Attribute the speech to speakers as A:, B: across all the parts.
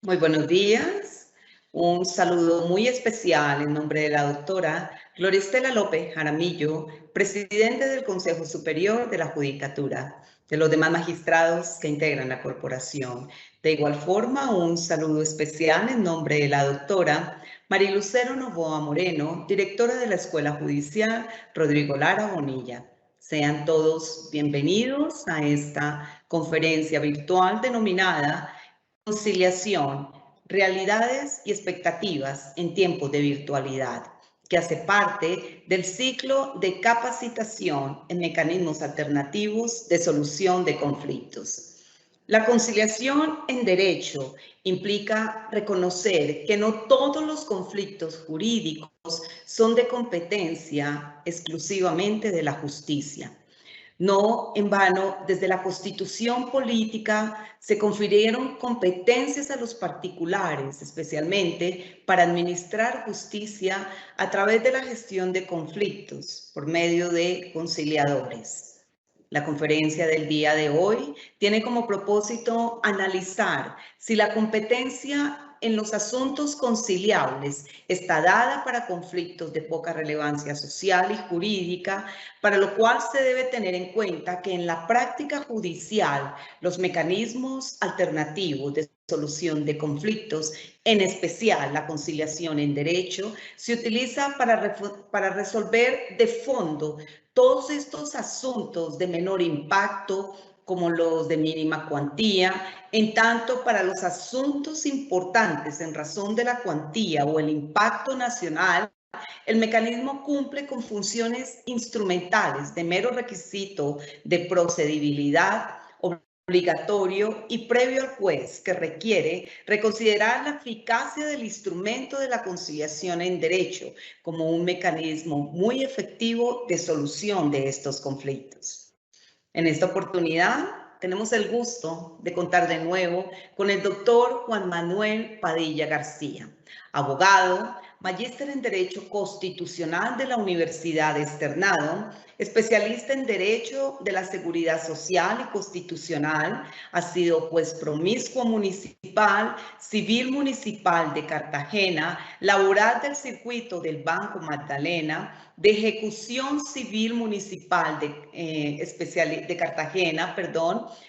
A: Muy buenos días. Un saludo muy especial en nombre de la doctora Gloristela López Jaramillo, presidente del Consejo Superior de la Judicatura, de los demás magistrados que integran la corporación. De igual forma, un saludo especial en nombre de la doctora Marilucero Novoa Moreno, directora de la Escuela Judicial Rodrigo Lara Bonilla. Sean todos bienvenidos a esta conferencia virtual denominada Conciliación, realidades y expectativas en tiempos de virtualidad, que hace parte del ciclo de capacitación en mecanismos alternativos de solución de conflictos. La conciliación en derecho implica reconocer que no todos los conflictos jurídicos son de competencia exclusivamente de la justicia. No en vano, desde la Constitución política se confirieron competencias a los particulares, especialmente para administrar justicia a través de la gestión de conflictos por medio de conciliadores. La conferencia del día de hoy tiene como propósito analizar si la competencia en los asuntos conciliables está dada para conflictos de poca relevancia social y jurídica, para lo cual se debe tener en cuenta que en la práctica judicial los mecanismos alternativos de solución de conflictos, en especial la conciliación en derecho, se utiliza para resolver de fondo todos estos asuntos de menor impacto, como los de mínima cuantía, en tanto para los asuntos importantes en razón de la cuantía o el impacto nacional, el mecanismo cumple con funciones instrumentales de mero requisito de procedibilidad obligatorio y previo al juez, que requiere reconsiderar la eficacia del instrumento de la conciliación en derecho como un mecanismo muy efectivo de solución de estos conflictos. En esta oportunidad tenemos el gusto de contar de nuevo con el doctor Juan Manuel Padilla García, abogado, magíster en Derecho Constitucional de la Universidad Externado, especialista en Derecho de la Seguridad Social y Constitucional, ha sido juez promiscuo municipal, civil municipal de Cartagena, laboral del circuito del Banco Magdalena, de ejecución civil municipal de Cartagena,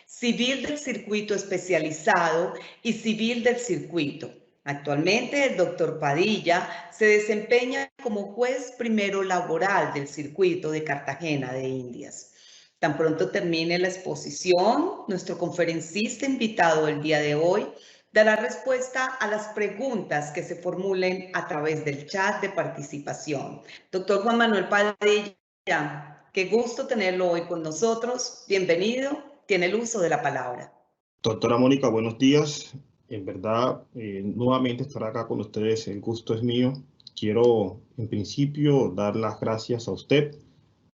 A: civil del circuito especializado y civil del circuito. Actualmente el doctor Padilla se desempeña como juez primero laboral del circuito de Cartagena de Indias. Tan pronto termine la exposición, nuestro conferencista invitado el día de hoy dará respuesta a las preguntas que se formulen a través del chat de participación. Doctor Juan Manuel Padilla, qué gusto tenerlo hoy con nosotros. Bienvenido, tiene el uso de la palabra.
B: Doctora Mónica, buenos días. En verdad, nuevamente estar acá con ustedes, el gusto es mío. Quiero, en principio, dar las gracias a usted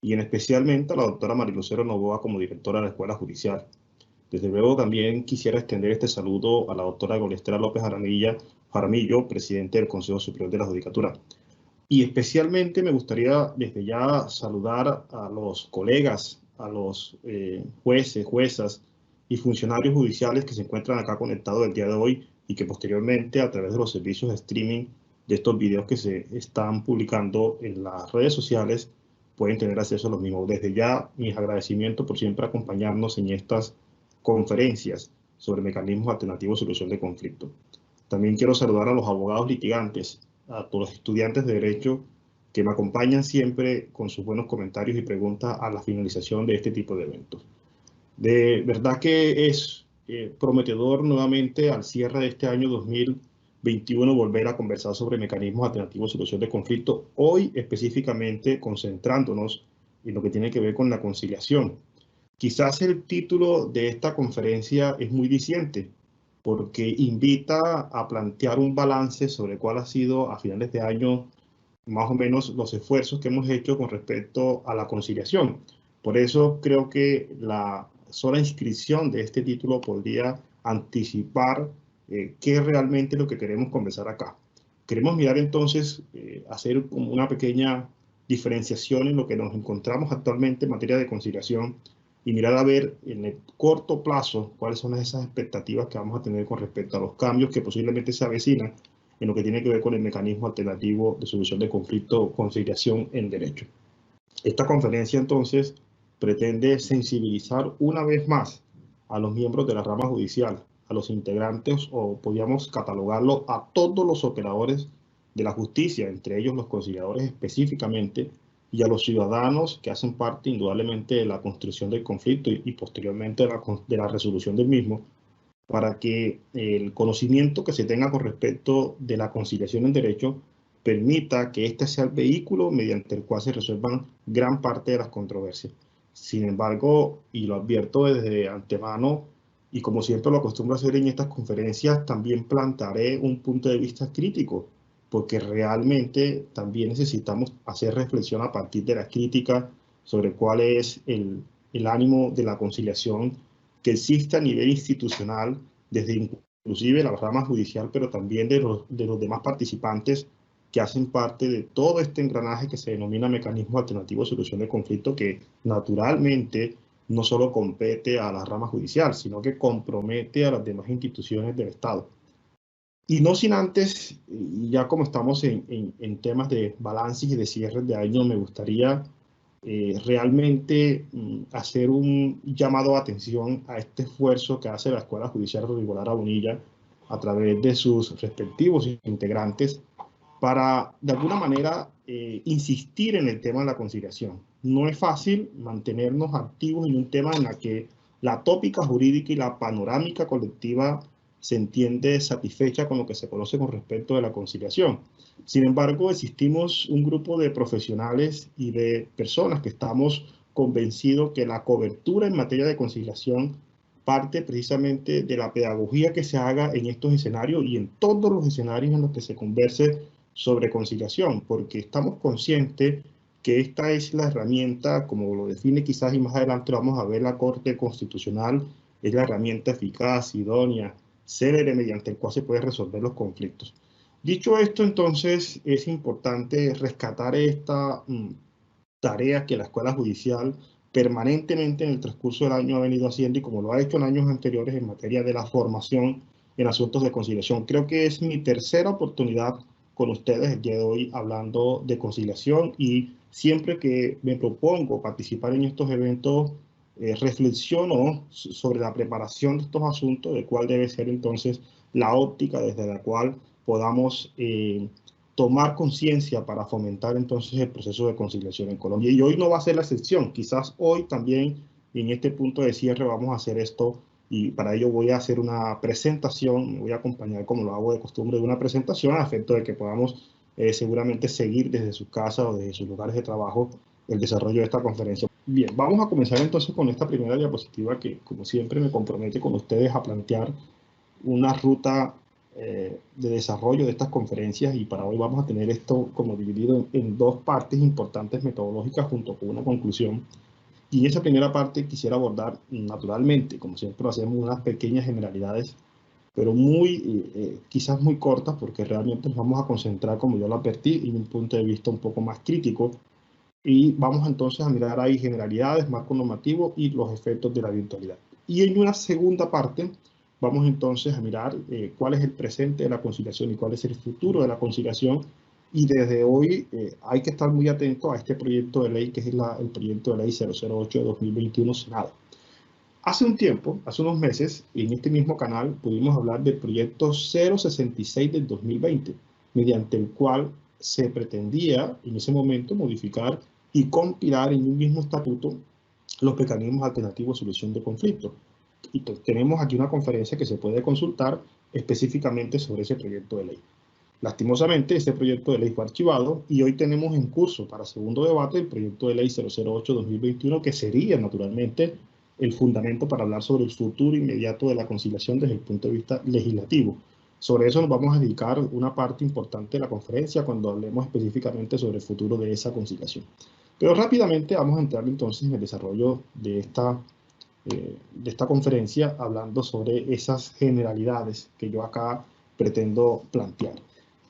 B: y en especialmente a la doctora Marilucero Novoa como directora de la Escuela Judicial. Desde luego también quisiera extender este saludo a la doctora Gloristela López Jaramillo, presidente del Consejo Superior de la Judicatura. Y especialmente me gustaría desde ya saludar a los colegas, a los jueces, juezas y funcionarios judiciales que se encuentran acá conectados el día de hoy y que posteriormente a través de los servicios de streaming de estos videos que se están publicando en las redes sociales pueden tener acceso a los mismos. Desde ya mis agradecimientos por siempre acompañarnos en estas conferencias sobre mecanismos alternativos de solución de conflictos. También quiero saludar a los abogados litigantes, a todos los estudiantes de Derecho que me acompañan siempre con sus buenos comentarios y preguntas a la finalización de este tipo de eventos. De verdad que es prometedor nuevamente al cierre de este año 2021 volver a conversar sobre mecanismos alternativos de solución de conflictos, hoy específicamente concentrándonos en lo que tiene que ver con la conciliación. Quizás el título de esta conferencia es muy diciente, porque invita a plantear un balance sobre cuál ha sido a finales de año más o menos los esfuerzos que hemos hecho con respecto a la conciliación. Por eso creo que la sola inscripción de este título podría anticipar qué realmente es lo que queremos conversar acá. Queremos mirar entonces, hacer como una pequeña diferenciación en lo que nos encontramos actualmente en materia de conciliación y mirar a ver en el corto plazo cuáles son esas expectativas que vamos a tener con respecto a los cambios que posiblemente se avecinan en lo que tiene que ver con el mecanismo alternativo de solución de conflicto o conciliación en derecho. Esta conferencia entonces pretende sensibilizar una vez más a los miembros de la rama judicial, a los integrantes, o podríamos catalogarlo a todos los operadores de la justicia, entre ellos los conciliadores específicamente, y a los ciudadanos que hacen parte indudablemente de la construcción del conflicto y posteriormente de la resolución del mismo, para que el conocimiento que se tenga con respecto de la conciliación en derecho permita que este sea el vehículo mediante el cual se resuelvan gran parte de las controversias. Sin embargo, y lo advierto desde antemano, y como siempre lo acostumbro a hacer en estas conferencias, también plantearé un punto de vista crítico, porque realmente también necesitamos hacer reflexión a partir de la crítica sobre cuál es el ánimo de la conciliación que existe a nivel institucional, desde inclusive la rama judicial, pero también de los demás participantes que hacen parte de todo este engranaje que se denomina mecanismo alternativo de solución de conflicto, que naturalmente no solo compete a la rama judicial, sino que compromete a las demás instituciones del Estado. Y no sin antes, y ya como estamos en temas de balances y de cierres de año, me gustaría realmente hacer un llamado de atención a este esfuerzo que hace la Escuela Judicial Rodrigo Lara Bonilla a través de sus respectivos integrantes para, de alguna manera, insistir en el tema de la conciliación. No es fácil mantenernos activos en un tema en el que la tópica jurídica y la panorámica colectiva se entiende satisfecha con lo que se conoce con respecto de la conciliación. Sin embargo, existimos un grupo de profesionales y de personas que estamos convencidos que la cobertura en materia de conciliación parte precisamente de la pedagogía que se haga en estos escenarios y en todos los escenarios en los que se converse sobre conciliación, porque estamos conscientes que esta es la herramienta, como lo define quizás y más adelante vamos a ver la Corte Constitucional, es la herramienta eficaz, idónea, célere mediante el cual se pueden resolver los conflictos. Dicho esto, entonces, es importante rescatar esta tarea que la Escuela Judicial permanentemente en el transcurso del año ha venido haciendo y como lo ha hecho en años anteriores en materia de la formación en asuntos de conciliación. Creo que es mi tercera oportunidad con ustedes el día de hoy hablando de conciliación y siempre que me propongo participar en estos eventos reflexiono sobre la preparación de estos asuntos, de cuál debe ser entonces la óptica desde la cual podamos tomar conciencia para fomentar entonces el proceso de conciliación en Colombia. Y hoy no va a ser la excepción. Quizás hoy también en este punto de cierre vamos a hacer esto y para ello voy a hacer una presentación, me voy a acompañar como lo hago de costumbre de una presentación a efecto de que podamos seguramente seguir desde sus casas o desde sus lugares de trabajo el desarrollo de esta conferencia. Bien, vamos a comenzar entonces con esta primera diapositiva que como siempre me compromete con ustedes a plantear una ruta de desarrollo de estas conferencias y para hoy vamos a tener esto como dividido en dos partes importantes metodológicas junto con una conclusión. Y en esa primera parte quisiera abordar naturalmente, como siempre lo hacemos, unas pequeñas generalidades, pero quizás muy cortas porque realmente nos vamos a concentrar, como yo lo advertí, en un punto de vista un poco más crítico y vamos entonces a mirar ahí generalidades, marco normativo y los efectos de la virtualidad. Y en una segunda parte vamos entonces a mirar cuál es el presente de la conciliación y cuál es el futuro de la conciliación. Y desde hoy hay que estar muy atento a este proyecto de ley que es el proyecto de ley 008 de 2021 Senado. Hace un tiempo, hace unos meses, en este mismo canal pudimos hablar del proyecto 066 del 2020, mediante el cual se pretendía en ese momento modificar y compilar en un mismo estatuto los mecanismos alternativos de solución de conflictos. Y tenemos aquí una conferencia que se puede consultar específicamente sobre ese proyecto de ley. Lastimosamente, este proyecto de ley fue archivado y hoy tenemos en curso para segundo debate el proyecto de ley 008-2021, que sería naturalmente el fundamento para hablar sobre el futuro inmediato de la conciliación desde el punto de vista legislativo. Sobre eso nos vamos a dedicar una parte importante de la conferencia cuando hablemos específicamente sobre el futuro de esa conciliación. Pero rápidamente vamos a entrar entonces en el desarrollo de esta conferencia hablando sobre esas generalidades que yo acá pretendo plantear.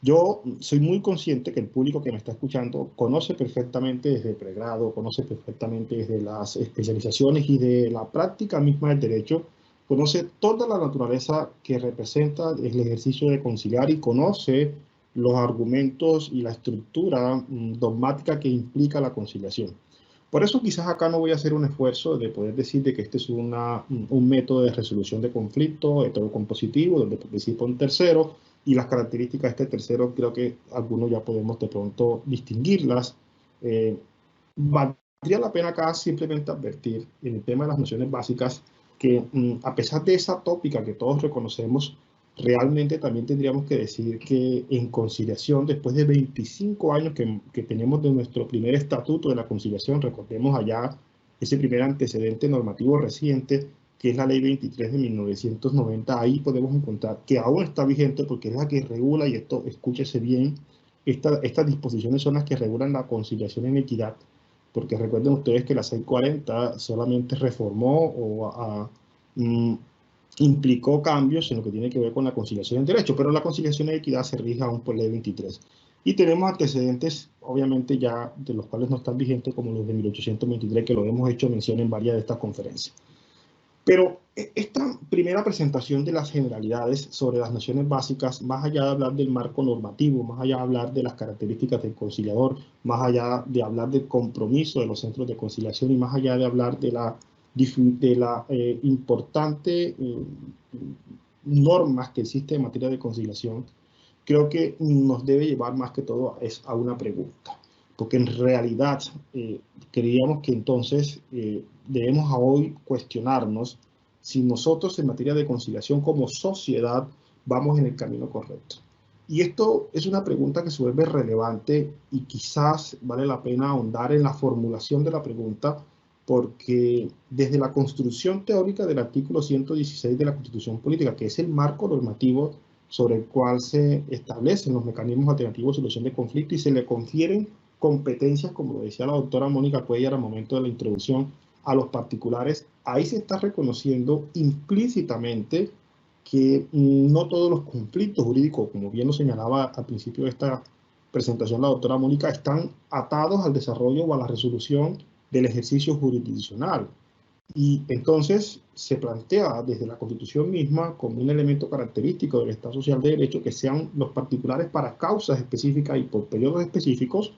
B: Yo soy muy consciente que el público que me está escuchando conoce perfectamente desde pregrado, conoce perfectamente desde las especializaciones y de la práctica misma del derecho, conoce toda la naturaleza que representa el ejercicio de conciliar y conoce los argumentos y la estructura dogmática que implica la conciliación. Por eso quizás acá no voy a hacer un esfuerzo de poder decir de que este es un método de resolución de conflicto heterocompositivo, donde participa un tercero, y las características de este tercero creo que algunos ya podemos de pronto distinguirlas. Valdría la pena acá simplemente advertir en el tema de las nociones básicas que a pesar de esa tópica que todos reconocemos, realmente también tendríamos que decir que en conciliación, después de 25 años que tenemos de nuestro primer estatuto de la conciliación, recordemos allá ese primer antecedente normativo reciente, que es la Ley 23 de 1990, ahí podemos encontrar que aún está vigente porque es la que regula, y esto escúchese bien, estas disposiciones son las que regulan la conciliación en equidad, porque recuerden ustedes que la 640 solamente reformó o implicó cambios en lo que tiene que ver con la conciliación en derecho, pero la conciliación en equidad se rige aún por Ley 23. Y tenemos antecedentes, obviamente ya de los cuales no están vigentes, como los de 1823, que lo hemos hecho mención en varias de estas conferencias. Pero esta primera presentación de las generalidades sobre las nociones básicas, más allá de hablar del marco normativo, más allá de hablar de las características del conciliador, más allá de hablar del compromiso de los centros de conciliación y más allá de hablar de la importante normas que existe en materia de conciliación, creo que nos debe llevar más que todo a una pregunta. Porque en realidad creíamos que entonces debemos a hoy cuestionarnos si nosotros en materia de conciliación como sociedad vamos en el camino correcto. Y esto es una pregunta que se vuelve relevante y quizás vale la pena ahondar en la formulación de la pregunta, porque desde la construcción teórica del artículo 116 de la Constitución Política, que es el marco normativo sobre el cual se establecen los mecanismos alternativos de solución de conflicto y se le confieren competencias, como lo decía la doctora Mónica Cuellar al momento de la introducción, a los particulares, ahí se está reconociendo implícitamente que no todos los conflictos jurídicos, como bien lo señalaba al principio de esta presentación la doctora Mónica, están atados al desarrollo o a la resolución del ejercicio jurisdiccional. Y entonces se plantea desde la Constitución misma como un elemento característico del Estado Social de Derecho que sean los particulares para causas específicas y por periodos específicos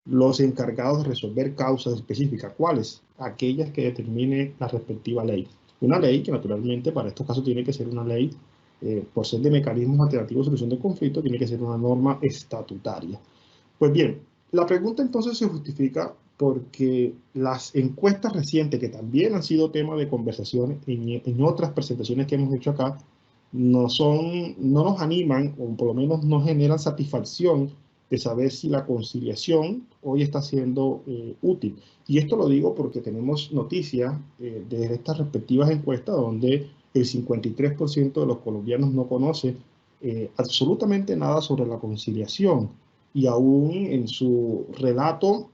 B: los encargados de resolver causas específicas. ¿Cuáles? Aquellas que determine la respectiva ley. Una ley que naturalmente para estos casos tiene que ser una ley, por ser de mecanismos alternativos de solución de conflicto, tiene que ser una norma estatutaria. Pues bien, la pregunta entonces se justifica porque las encuestas recientes, que también han sido tema de conversación en otras presentaciones que hemos hecho acá, no nos animan, o por lo menos no generan satisfacción de saber si la conciliación hoy está siendo útil. Y esto lo digo porque tenemos noticias de estas respectivas encuestas donde el 53% de los colombianos no conoce absolutamente nada sobre la conciliación, y aún en su relato,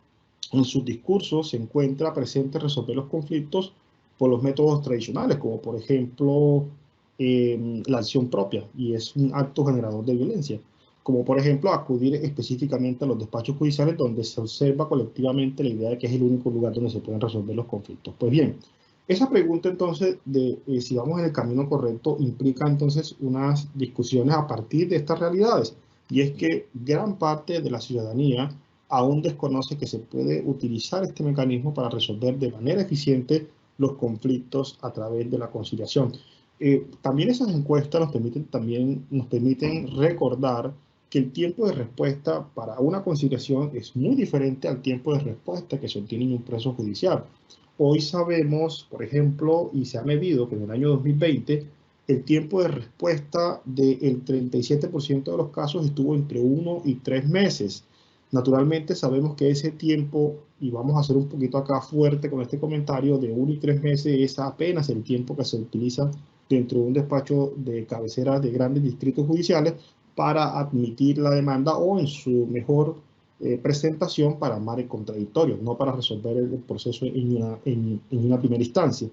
B: en sus discursos, se encuentra presente resolver los conflictos por los métodos tradicionales, como por ejemplo la acción propia, y es un acto generador de violencia, como por ejemplo acudir específicamente a los despachos judiciales donde se observa colectivamente la idea de que es el único lugar donde se pueden resolver los conflictos. Pues bien, esa pregunta entonces de si vamos en el camino correcto implica entonces unas discusiones a partir de estas realidades, y es que gran parte de la ciudadanía aún desconoce que se puede utilizar este mecanismo para resolver de manera eficiente los conflictos a través de la conciliación. También esas encuestas nos permiten recordar que el tiempo de respuesta para una conciliación es muy diferente al tiempo de respuesta que se obtiene en un proceso judicial. Hoy sabemos, por ejemplo, y se ha medido que en el año 2020 el tiempo de respuesta del 37% de los casos estuvo entre 1 y 3 meses. Naturalmente sabemos que ese tiempo, y vamos a hacer un poquito acá fuerte con este comentario, de 1 y 3 meses es apenas el tiempo que se utiliza dentro de un despacho de cabecera de grandes distritos judiciales para admitir la demanda o en su mejor presentación para armar el contradictorio, no para resolver el proceso en una primera instancia.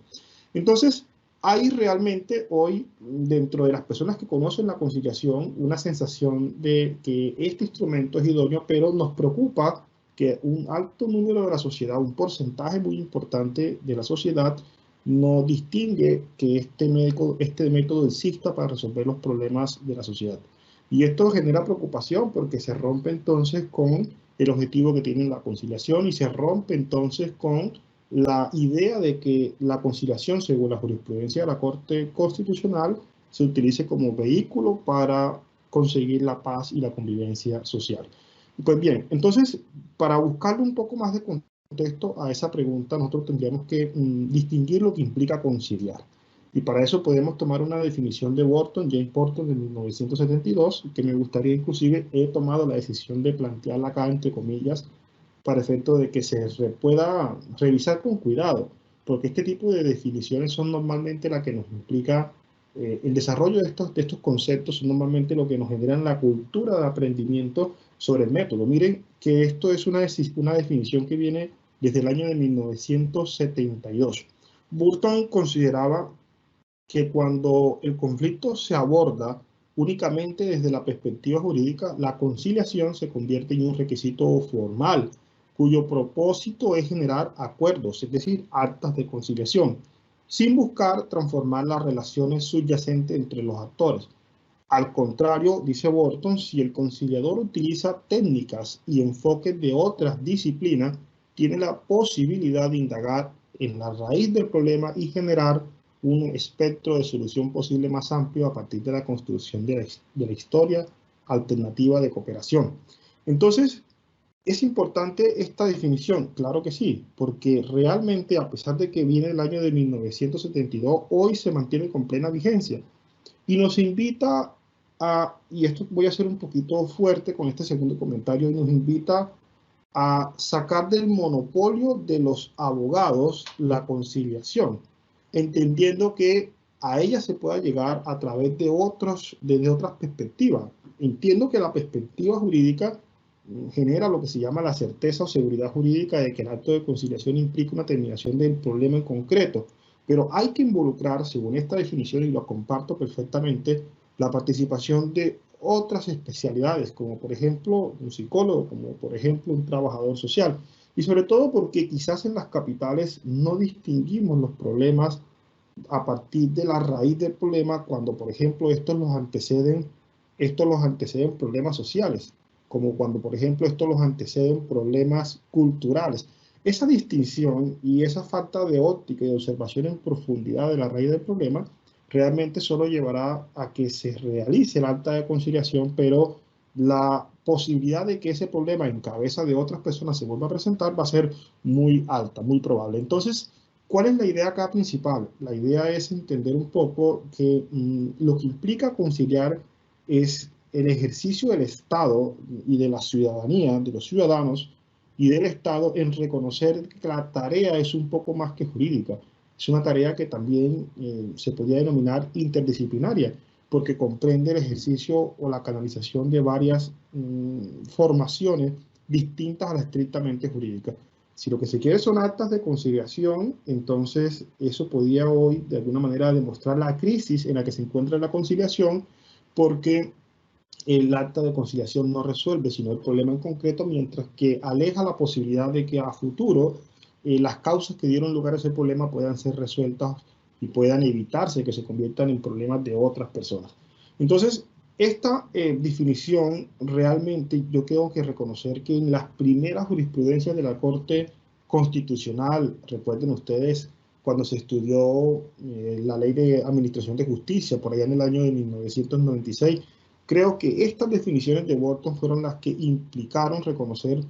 B: Entonces, hay realmente hoy, dentro de las personas que conocen la conciliación, una sensación de que este instrumento es idóneo, pero nos preocupa que un alto número de la sociedad, un porcentaje muy importante de la sociedad, no distingue que este método exista para resolver los problemas de la sociedad. Y esto genera preocupación porque se rompe entonces con el objetivo que tiene la conciliación y se rompe entonces con la idea de que la conciliación, según la jurisprudencia de la Corte Constitucional, se utilice como vehículo para conseguir la paz y la convivencia social. Pues bien, entonces, para buscarle un poco más de contexto a esa pregunta, nosotros tendríamos que distinguir lo que implica conciliar. Y para eso podemos tomar una definición de James Burton, de 1972, que me gustaría, inclusive, he tomado la decisión de plantearla acá, entre comillas, para efecto de que se pueda revisar con cuidado, porque este tipo de definiciones son normalmente las que nos implica el desarrollo de estos conceptos, son normalmente lo que nos generan la cultura de aprendimiento sobre el método. Miren que esto es una definición que viene desde el año de 1972. Burton consideraba que cuando el conflicto se aborda únicamente desde la perspectiva jurídica, la conciliación se convierte en un requisito formal, cuyo propósito es generar acuerdos, es decir, actas de conciliación, sin buscar transformar las relaciones subyacentes entre los actores. Al contrario, dice Burton, si el conciliador utiliza técnicas y enfoques de otras disciplinas, tiene la posibilidad de indagar en la raíz del problema y generar un espectro de solución posible más amplio a partir de la construcción de la historia alternativa de cooperación. Entonces, ¿es importante esta definición? Claro que sí, porque realmente, a pesar de que viene el año de 1972, hoy se mantiene con plena vigencia y nos invita y esto voy a ser un poquito fuerte con este segundo comentario, nos invita a sacar del monopolio de los abogados la conciliación, entendiendo que a ella se pueda llegar a través de desde otras perspectivas. Entiendo que la perspectiva jurídica genera lo que se llama la certeza o seguridad jurídica de que el acto de conciliación implica una terminación del problema en concreto, pero hay que involucrar, según esta definición, y lo comparto perfectamente, la participación de otras especialidades, como por ejemplo un psicólogo, como por ejemplo un trabajador social, y sobre todo porque quizás en las capitales no distinguimos los problemas a partir de la raíz del problema cuando, por ejemplo, estos los anteceden problemas sociales, como cuando, por ejemplo, estos los anteceden problemas culturales. Esa distinción y esa falta de óptica y de observación en profundidad de la raíz del problema realmente solo llevará a que se realice el acta de conciliación, pero la posibilidad de que ese problema en cabeza de otras personas se vuelva a presentar va a ser muy alta, muy probable. Entonces, ¿cuál es la idea acá principal? La idea es entender un poco que lo que implica conciliar es el ejercicio del Estado y de la ciudadanía, de los ciudadanos y del Estado en reconocer que la tarea es un poco más que jurídica. Es una tarea que también se podría denominar interdisciplinaria, porque comprende el ejercicio o la canalización de varias formaciones distintas a la estrictamente jurídica. Si lo que se quiere son actas de conciliación, entonces eso podría hoy de alguna manera demostrar la crisis en la que se encuentra la conciliación, porque el acta de conciliación no resuelve sino el problema en concreto, mientras que aleja la posibilidad de que a futuro las causas que dieron lugar a ese problema puedan ser resueltas y puedan evitarse que se conviertan en problemas de otras personas. Entonces, esta definición realmente yo tengo que reconocer que en las primeras jurisprudencias de la Corte Constitucional, recuerden ustedes, cuando se estudió la Ley de Administración de Justicia, por allá en el año de 1996, creo que estas definiciones de Burton fueron las que implicaron reconocer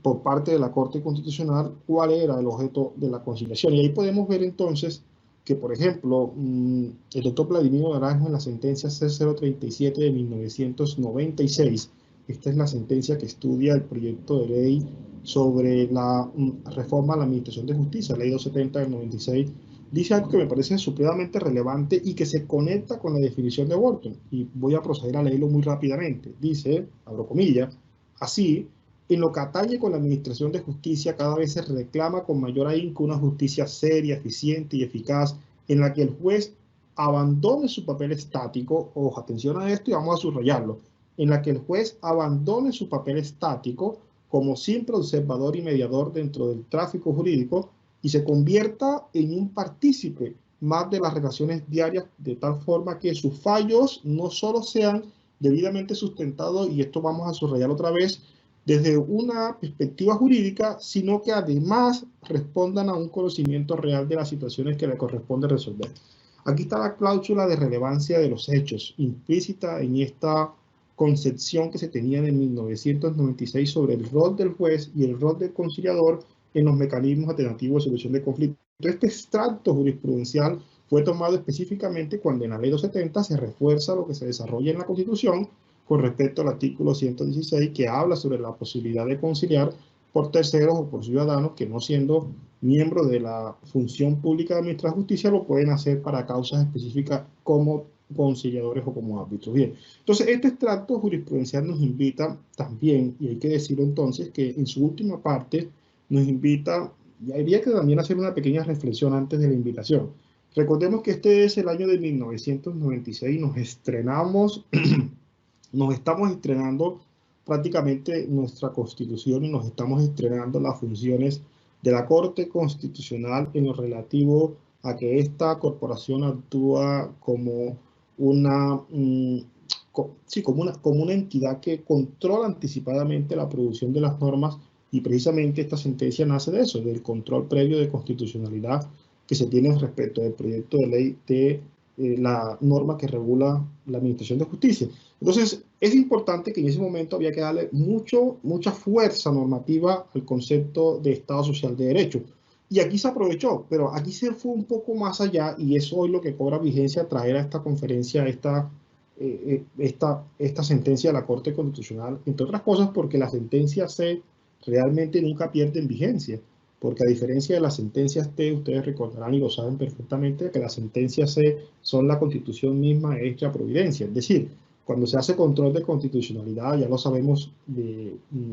B: por parte de la Corte Constitucional cuál era el objeto de la conciliación. Y ahí podemos ver entonces que, por ejemplo, el doctor Vladimiro Naranjo en la sentencia C037 de 1996, esta es la sentencia que estudia el proyecto de ley sobre la reforma a la Administración de Justicia, ley 270 del 96, dice algo que me parece supremamente relevante y que se conecta con la definición de Burton. Y voy a proceder a leerlo muy rápidamente. Dice, abro comillas, así, en lo que atañe con la administración de justicia, cada vez se reclama con mayor ahínco una justicia seria, eficiente y eficaz en la que el juez abandone su papel estático, ojo, atención a esto y vamos a subrayarlo, en la que el juez abandone su papel estático como simple observador y mediador dentro del tráfico jurídico y se convierta en un partícipe más de las relaciones diarias, de tal forma que sus fallos no solo sean debidamente sustentados, y esto vamos a subrayar otra vez, desde una perspectiva jurídica, sino que además respondan a un conocimiento real de las situaciones que le corresponde resolver. Aquí está la cláusula de relevancia de los hechos, implícita en esta concepción que se tenía en 1996 sobre el rol del juez y el rol del conciliador en los mecanismos alternativos de solución de conflictos. Este extracto jurisprudencial fue tomado específicamente cuando en la Ley 270 se refuerza lo que se desarrolla en la Constitución con respecto al artículo 116, que habla sobre la posibilidad de conciliar por terceros o por ciudadanos que, no siendo miembros de la función pública de administrar justicia, lo pueden hacer para causas específicas como conciliadores o como árbitros. Bien, entonces este extracto jurisprudencial nos invita también, y hay que decirlo entonces, que en su última parte nos invita, y habría que también hacer una pequeña reflexión antes de la invitación. Recordemos que este es el año de 1996, nos estrenamos, nos estamos estrenando prácticamente nuestra Constitución y nos estamos estrenando las funciones de la Corte Constitucional en lo relativo a que esta corporación actúa como una, como una entidad que controla anticipadamente la producción de las normas, y precisamente esta sentencia nace de eso, del control previo de constitucionalidad que se tiene respecto del proyecto de ley de la norma que regula la administración de justicia. Entonces, es importante que en ese momento había que darle mucha fuerza normativa al concepto de Estado Social de Derecho. Y aquí se aprovechó, pero aquí se fue un poco más allá, y es hoy lo que cobra vigencia traer a esta conferencia esta sentencia de la Corte Constitucional, entre otras cosas porque la sentencia C realmente nunca pierde en vigencia, porque a diferencia de las sentencias T, ustedes recordarán y lo saben perfectamente, que las sentencias C son la Constitución misma hecha a providencia. Es decir, cuando se hace control de constitucionalidad, ya lo sabemos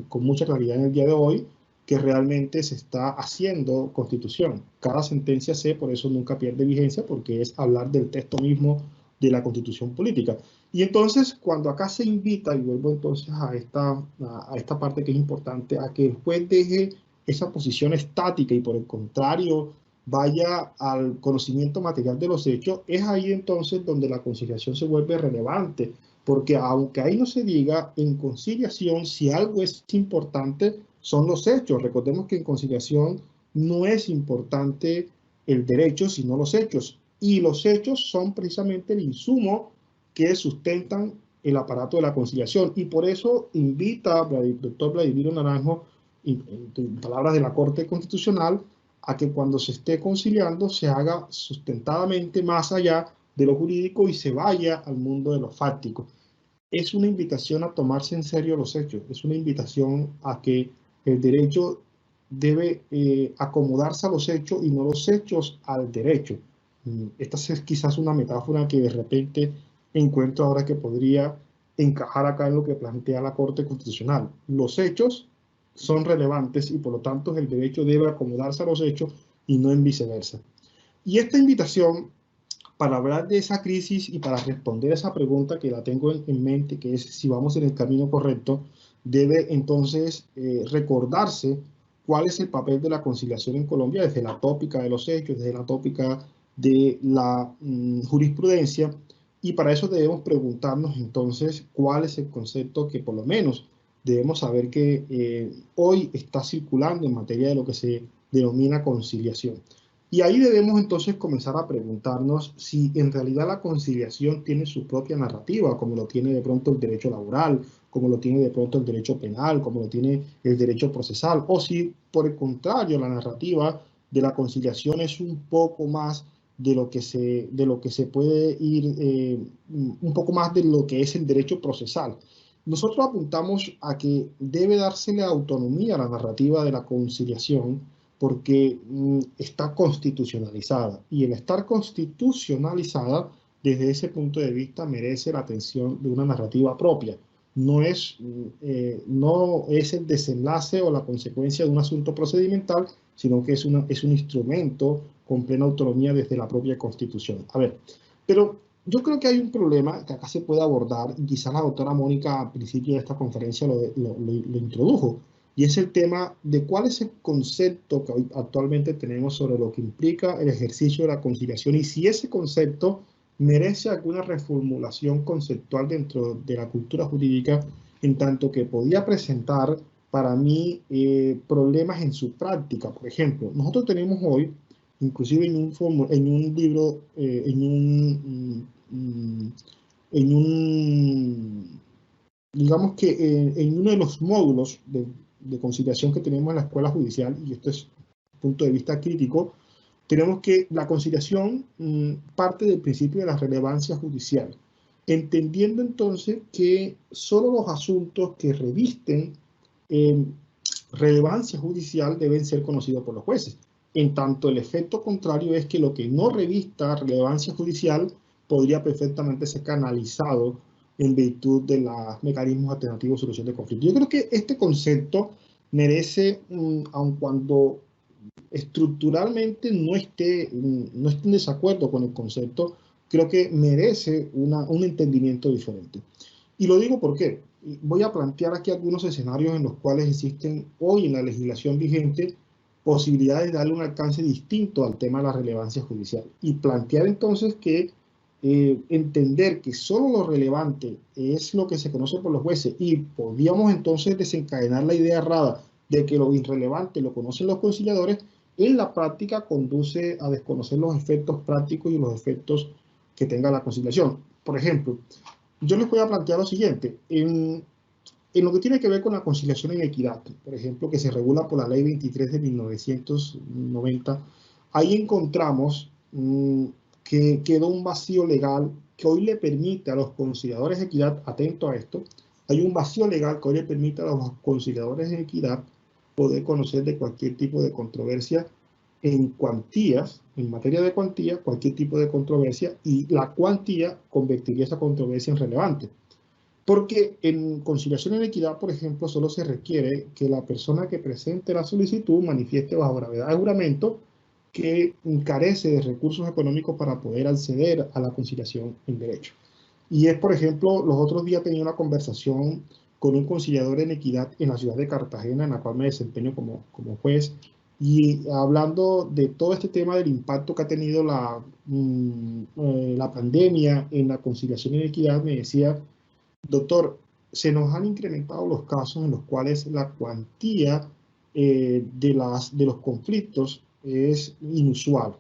B: con mucha claridad en el día de hoy, que realmente se está haciendo Constitución. Cada sentencia C, por eso nunca pierde vigencia, porque es hablar del texto mismo de la Constitución política. Y entonces, cuando acá se invita, y vuelvo entonces a esta parte que es importante, a que el juez deje esa posición estática y por el contrario vaya al conocimiento material de los hechos, es ahí entonces donde la conciliación se vuelve relevante, porque aunque ahí no se diga, en conciliación, si algo es importante, son los hechos. Recordemos que en conciliación no es importante el derecho, sino los hechos, y los hechos son precisamente el insumo que sustentan el aparato de la conciliación, y por eso invita al doctor Vladimiro Naranjo, en palabras de la Corte Constitucional, a que cuando se esté conciliando se haga sustentadamente más allá de lo jurídico y se vaya al mundo de lo fáctico. Es una invitación a tomarse en serio los hechos, es una invitación a que el derecho debe acomodarse a los hechos y no los hechos al derecho. Esta es quizás una metáfora que de repente encuentro ahora que podría encajar acá en lo que plantea la Corte Constitucional. Los hechos son relevantes y por lo tanto el derecho debe acomodarse a los hechos y no en viceversa. Y esta invitación para hablar de esa crisis y para responder a esa pregunta que la tengo en mente, que es si vamos en el camino correcto, debe entonces recordarse cuál es el papel de la conciliación en Colombia desde la tópica de los hechos, desde la tópica de la jurisprudencia, y para eso debemos preguntarnos entonces cuál es el concepto que por lo menos debemos saber que hoy está circulando en materia de lo que se denomina conciliación. Y ahí debemos entonces comenzar a preguntarnos si en realidad la conciliación tiene su propia narrativa, como lo tiene de pronto el derecho laboral, como lo tiene de pronto el derecho penal, como lo tiene el derecho procesal, o si por el contrario la narrativa de la conciliación es un poco más de lo que se puede ir, un poco más de lo que es el derecho procesal. Nosotros apuntamos a que debe dársele autonomía a la narrativa de la conciliación, porque está constitucionalizada, y el estar constitucionalizada desde ese punto de vista merece la atención de una narrativa propia. No es el desenlace o la consecuencia de un asunto procedimental, sino que es un instrumento con plena autonomía desde la propia Constitución. A ver, pero yo creo que hay un problema que acá se puede abordar, y quizás la doctora Mónica al principio de esta conferencia lo introdujo, y es el tema de cuál es el concepto que hoy actualmente tenemos sobre lo que implica el ejercicio de la conciliación y si ese concepto merece alguna reformulación conceptual dentro de la cultura jurídica, en tanto que podía presentar para mí problemas en su práctica. Por ejemplo, nosotros tenemos hoy, inclusive en un libro, digamos que en uno de los módulos de conciliación que tenemos en la escuela judicial, y esto es un punto de vista crítico, tenemos que la conciliación parte del principio de la relevancia judicial, entendiendo entonces que solo los asuntos que revisten relevancia judicial deben ser conocidos por los jueces. En tanto, el efecto contrario es que lo que no revista relevancia judicial podría perfectamente ser canalizado en virtud de los mecanismos alternativos de solución de conflictos. Yo creo que este concepto merece, aun cuando estructuralmente no esté en desacuerdo con el concepto, creo que merece un entendimiento diferente. Y lo digo porque voy a plantear aquí algunos escenarios en los cuales existen hoy en la legislación vigente posibilidades de darle un alcance distinto al tema de la relevancia judicial y plantear entonces que entender que solo lo relevante es lo que se conoce por los jueces y podríamos entonces desencadenar la idea errada de que lo irrelevante lo conocen los conciliadores, en la práctica conduce a desconocer los efectos prácticos y los efectos que tenga la conciliación. Por ejemplo, yo les voy a plantear lo siguiente. En lo que tiene que ver con la conciliación en equidad, por ejemplo, que se regula por la Ley 23 de 1990, ahí encontramos que quedó un vacío legal que hoy le permite a los conciliadores de equidad, atento a esto, hay un vacío legal que hoy le permite a los conciliadores de equidad poder conocer de cualquier tipo de controversia en cuantías, en materia de cuantía, cualquier tipo de controversia, y la cuantía convertiría esa controversia en relevante. Porque en conciliación en equidad, por ejemplo, solo se requiere que la persona que presente la solicitud manifieste bajo gravedad de juramento que carece de recursos económicos para poder acceder a la conciliación en derecho. Y es, por ejemplo, los otros días tenía una conversación con un conciliador en equidad en la ciudad de Cartagena, en la cual me desempeño como juez, y hablando de todo este tema del impacto que ha tenido la pandemia en la conciliación en equidad, me decía: doctor, se nos han incrementado los casos en los cuales la cuantía de los conflictos es inusual.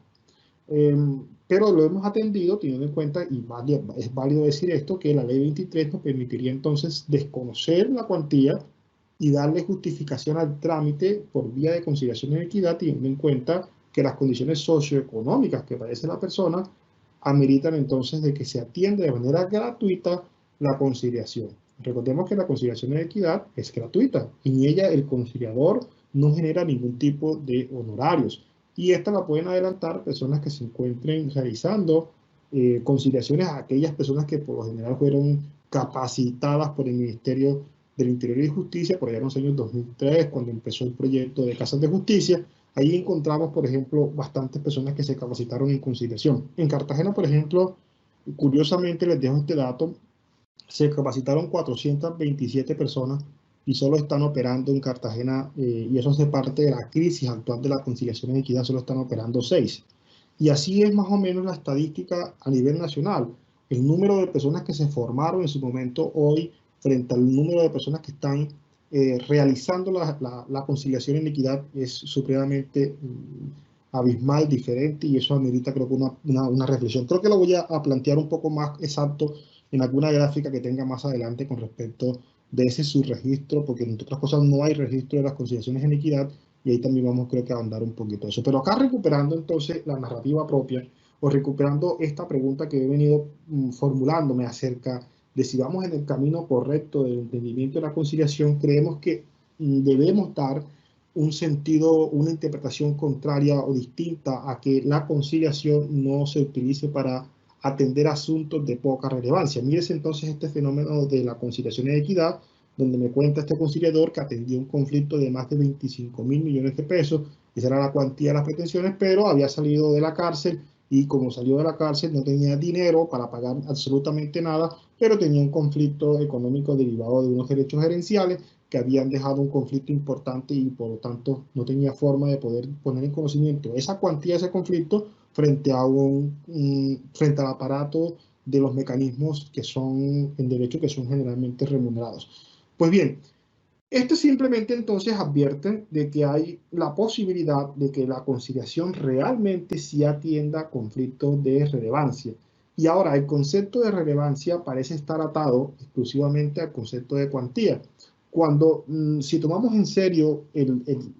B: Pero lo hemos atendido teniendo en cuenta, y es válido decir esto, que la Ley 23 nos permitiría entonces desconocer la cuantía y darle justificación al trámite por vía de conciliación en equidad, teniendo en cuenta que las condiciones socioeconómicas que padece la persona ameritan entonces de que se atienda de manera gratuita la conciliación. Recordemos que la conciliación en equidad es gratuita y en ella el conciliador no genera ningún tipo de honorarios. Y esta la pueden adelantar personas que se encuentren realizando conciliaciones a aquellas personas que por lo general fueron capacitadas por el Ministerio del Interior y Justicia por allá en los años 2003, cuando empezó el proyecto de Casas de Justicia. Ahí encontramos, por ejemplo, bastantes personas que se capacitaron en conciliación. En Cartagena, por ejemplo, curiosamente les dejo este dato, se capacitaron 427 personas y solo están operando en Cartagena, y eso hace parte de la crisis actual de la conciliación en equidad, solo están operando 6. Y así es más o menos la estadística a nivel nacional. El número de personas que se formaron en su momento hoy frente al número de personas que están realizando la conciliación en equidad es supremamente abismal, diferente, y eso amerita, creo que una reflexión. Creo que lo voy a plantear un poco más exacto en alguna gráfica que tenga más adelante con respecto de ese subregistro, porque entre otras cosas no hay registro de las conciliaciones en equidad, y ahí también vamos, creo que, a ahondar un poquito eso. Pero acá recuperando entonces la narrativa propia, o recuperando esta pregunta que he venido formulándome acerca de si vamos en el camino correcto del entendimiento de la conciliación, creemos que debemos dar un sentido, una interpretación contraria o distinta a que la conciliación no se utilice para atender asuntos de poca relevancia. Mírese entonces este fenómeno de la conciliación en equidad, donde me cuenta este conciliador que atendió un conflicto de más de 25.000 millones de pesos Esa era la cuantía de las pretensiones, pero había salido de la cárcel y como salió de la cárcel no tenía dinero para pagar absolutamente nada, pero tenía un conflicto económico derivado de unos derechos gerenciales que habían dejado un conflicto importante y por lo tanto no tenía forma de poder poner en conocimiento esa cuantía de ese conflicto frente a frente al aparato de los mecanismos que son en derecho que son generalmente remunerados. Pues bien, esto simplemente entonces advierte de que hay la posibilidad de que la conciliación realmente sí atienda a conflictos de relevancia. Y ahora el concepto de relevancia parece estar atado exclusivamente al concepto de cuantía. Cuando, si tomamos en serio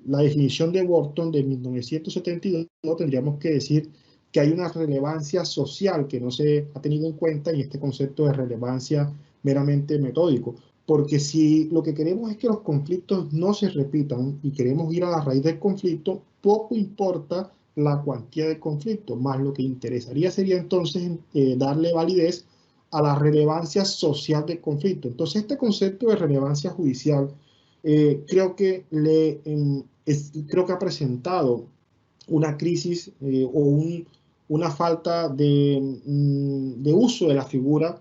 B: la definición de Wharton de 1972, tendríamos que decir que hay una relevancia social que no se ha tenido en cuenta en este concepto de relevancia meramente metódico. Porque si lo que queremos es que los conflictos no se repitan y queremos ir a la raíz del conflicto, poco importa la cuantía del conflicto, más lo que interesaría sería entonces darle validez a la relevancia social del conflicto. Entonces, este concepto de relevancia judicial creo que ha presentado una crisis una falta de uso de la figura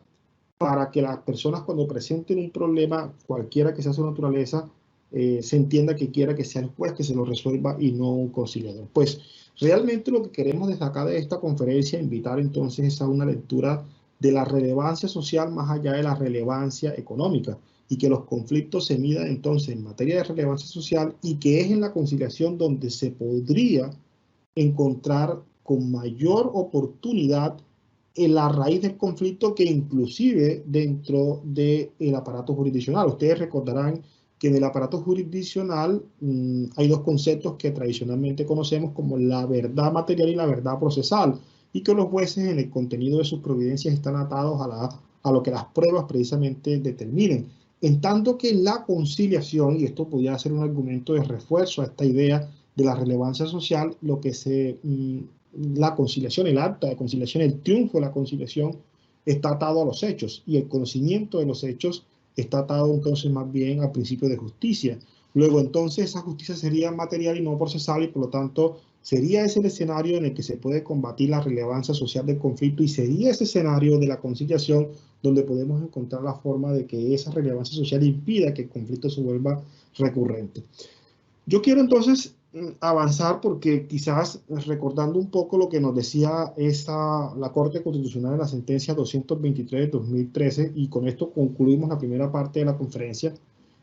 B: para que las personas cuando presenten un problema, cualquiera que sea su naturaleza, se entienda que quiera que sea el juez que se lo resuelva y no un conciliador. Pues realmente lo que queremos destacar de esta conferencia, invitar entonces es a una lectura de la relevancia social más allá de la relevancia económica y que los conflictos se midan entonces en materia de relevancia social y que es en la conciliación donde se podría encontrar con mayor oportunidad en la raíz del conflicto que inclusive dentro del aparato jurisdiccional. Ustedes recordarán que en el aparato jurisdiccional hay dos conceptos que tradicionalmente conocemos como la verdad material y la verdad procesal, y que los jueces en el contenido de sus providencias están atados a lo que las pruebas precisamente determinen. En tanto que la conciliación, y esto podría ser un argumento de refuerzo a esta idea de la relevancia social, la conciliación, el acta de conciliación, el triunfo de la conciliación está atado a los hechos y el conocimiento de los hechos está atado entonces más bien al principio de justicia. Luego entonces esa justicia sería material y no procesal y por lo tanto sería ese el escenario en el que se puede combatir la relevancia social del conflicto y sería ese escenario de la conciliación donde podemos encontrar la forma de que esa relevancia social impida que el conflicto se vuelva recurrente. Yo quiero entonces avanzar porque quizás recordando un poco lo que nos decía la Corte Constitucional en la sentencia 223 de 2013 y con esto concluimos la primera parte de la conferencia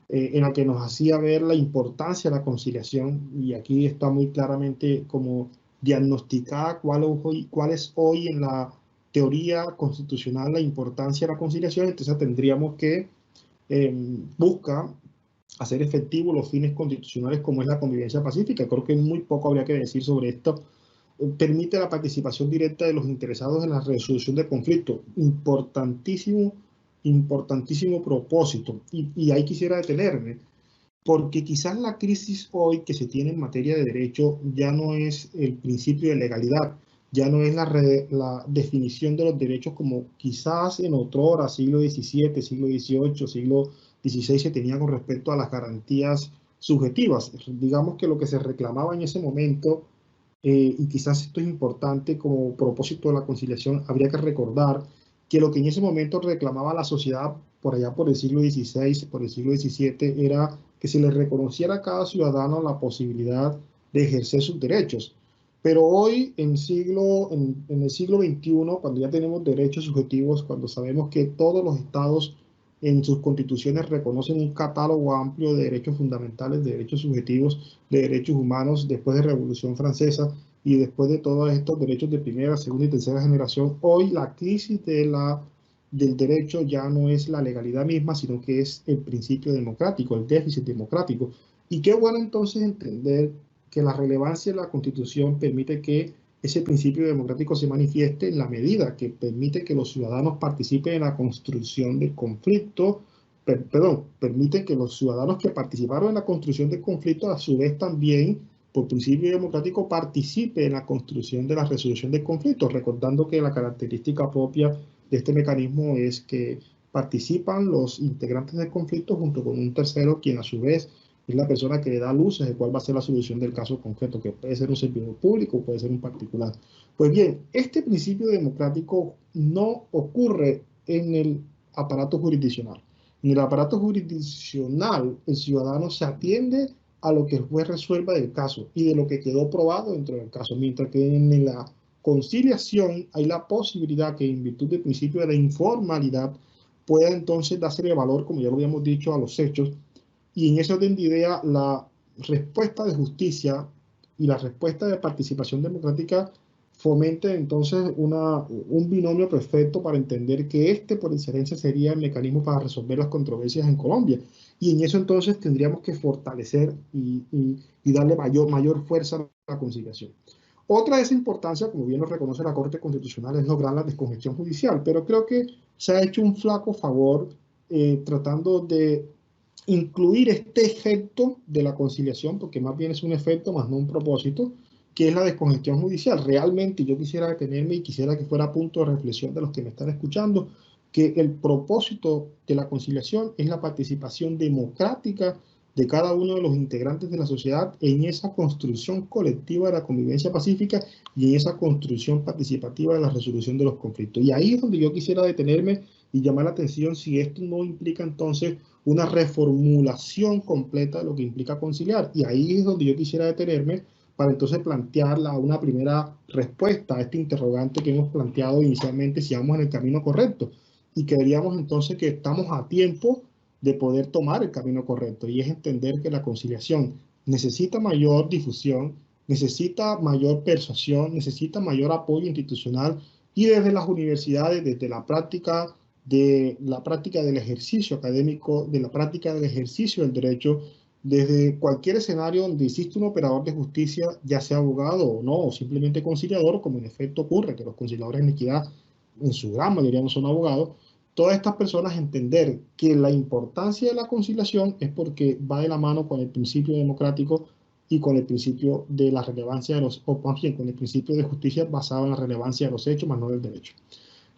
B: en la que nos hacía ver la importancia de la conciliación y aquí está muy claramente como diagnosticada cuál es hoy en la teoría constitucional la importancia de la conciliación. Entonces tendríamos que buscar hacer efectivos los fines constitucionales como es la convivencia pacífica. Creo que muy poco habría que decir sobre esto. Permite la participación directa de los interesados en la resolución de conflictos. Importantísimo, importantísimo propósito. Y ahí quisiera detenerme, porque quizás la crisis hoy que se tiene en materia de derecho ya no es el principio de legalidad, ya no es la definición de los derechos como quizás en otrora, siglo XVII, siglo XVIII, siglo XVI se tenía con respecto a las garantías subjetivas. Digamos que lo que se reclamaba en ese momento, y quizás esto es importante como propósito de la conciliación, habría que recordar que lo que en ese momento reclamaba la sociedad por allá por el siglo XVI, por el siglo XVII, era que se le reconociera a cada ciudadano la posibilidad de ejercer sus derechos. Pero hoy, en el siglo XXI, cuando ya tenemos derechos subjetivos, cuando sabemos que todos los estados en sus constituciones reconocen un catálogo amplio de derechos fundamentales, de derechos subjetivos, de derechos humanos, después de la Revolución Francesa y después de todos estos derechos de primera, segunda y tercera generación, hoy la crisis del derecho ya no es la legalidad misma, sino que es el principio democrático, el déficit democrático. Y qué bueno entonces entender que la relevancia de la Constitución permite que ese principio democrático se manifieste en la medida que permite que los ciudadanos participen en la construcción del conflicto, permite que los ciudadanos que participaron en la construcción del conflicto a su vez también, por principio democrático, participen en la construcción de la resolución del conflicto, recordando que la característica propia de este mecanismo es que participan los integrantes del conflicto junto con un tercero, quien a su vez es la persona que le da luces de cuál va a ser la solución del caso concreto, que puede ser un servidor público, puede ser un particular. Pues bien, este principio democrático no ocurre en el aparato jurisdiccional. En el aparato jurisdiccional, el ciudadano se atiende a lo que el juez resuelva del caso y de lo que quedó probado dentro del caso, mientras que en la conciliación hay la posibilidad que, en virtud del principio de la informalidad, pueda entonces darse valor, como ya lo habíamos dicho, a los hechos, y en ese orden de idea la respuesta de justicia y la respuesta de participación democrática fomente entonces un binomio perfecto para entender que este por excelencia sería el mecanismo para resolver las controversias en Colombia. Y en eso entonces tendríamos que fortalecer y darle mayor fuerza a la conciliación. Otra de esa importancia, como bien lo reconoce la Corte Constitucional, es lograr la descongestión judicial, pero creo que se ha hecho un flaco favor tratando de incluir este efecto de la conciliación, porque más bien es un efecto más no un propósito, que es la descongestión judicial. Realmente yo quisiera detenerme y quisiera que fuera punto de reflexión de los que me están escuchando, que el propósito de la conciliación es la participación democrática de cada uno de los integrantes de la sociedad en esa construcción colectiva de la convivencia pacífica y en esa construcción participativa de la resolución de los conflictos. Y ahí es donde yo quisiera detenerme y llamar la atención si esto no implica entonces una reformulación completa de lo que implica conciliar. Y ahí es donde yo quisiera detenerme para entonces plantear una primera respuesta a este interrogante que hemos planteado inicialmente, si vamos en el camino correcto. Y creeríamos entonces que estamos a tiempo de poder tomar el camino correcto, y es entender que la conciliación necesita mayor difusión, necesita mayor persuasión, necesita mayor apoyo institucional, y desde las universidades, desde la práctica del ejercicio académico, de la práctica del ejercicio del derecho, desde cualquier escenario donde existe un operador de justicia, ya sea abogado o no, o simplemente conciliador, como en efecto ocurre, que los conciliadores en equidad en su gran mayoría no son abogados. Todas estas personas entender que la importancia de la conciliación es porque va de la mano con el principio democrático y con el principio de la relevancia de los, o más bien con el principio de justicia basado en la relevancia de los hechos, más no del derecho.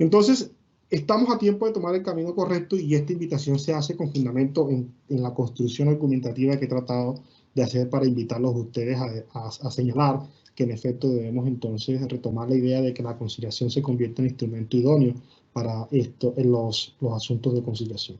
B: Entonces, estamos a tiempo de tomar el camino correcto, y esta invitación se hace con fundamento en la construcción argumentativa que he tratado de hacer para invitarlos a ustedes a señalar que en efecto debemos entonces retomar la idea de que la conciliación se convierta en instrumento idóneo para esto en los asuntos de conciliación.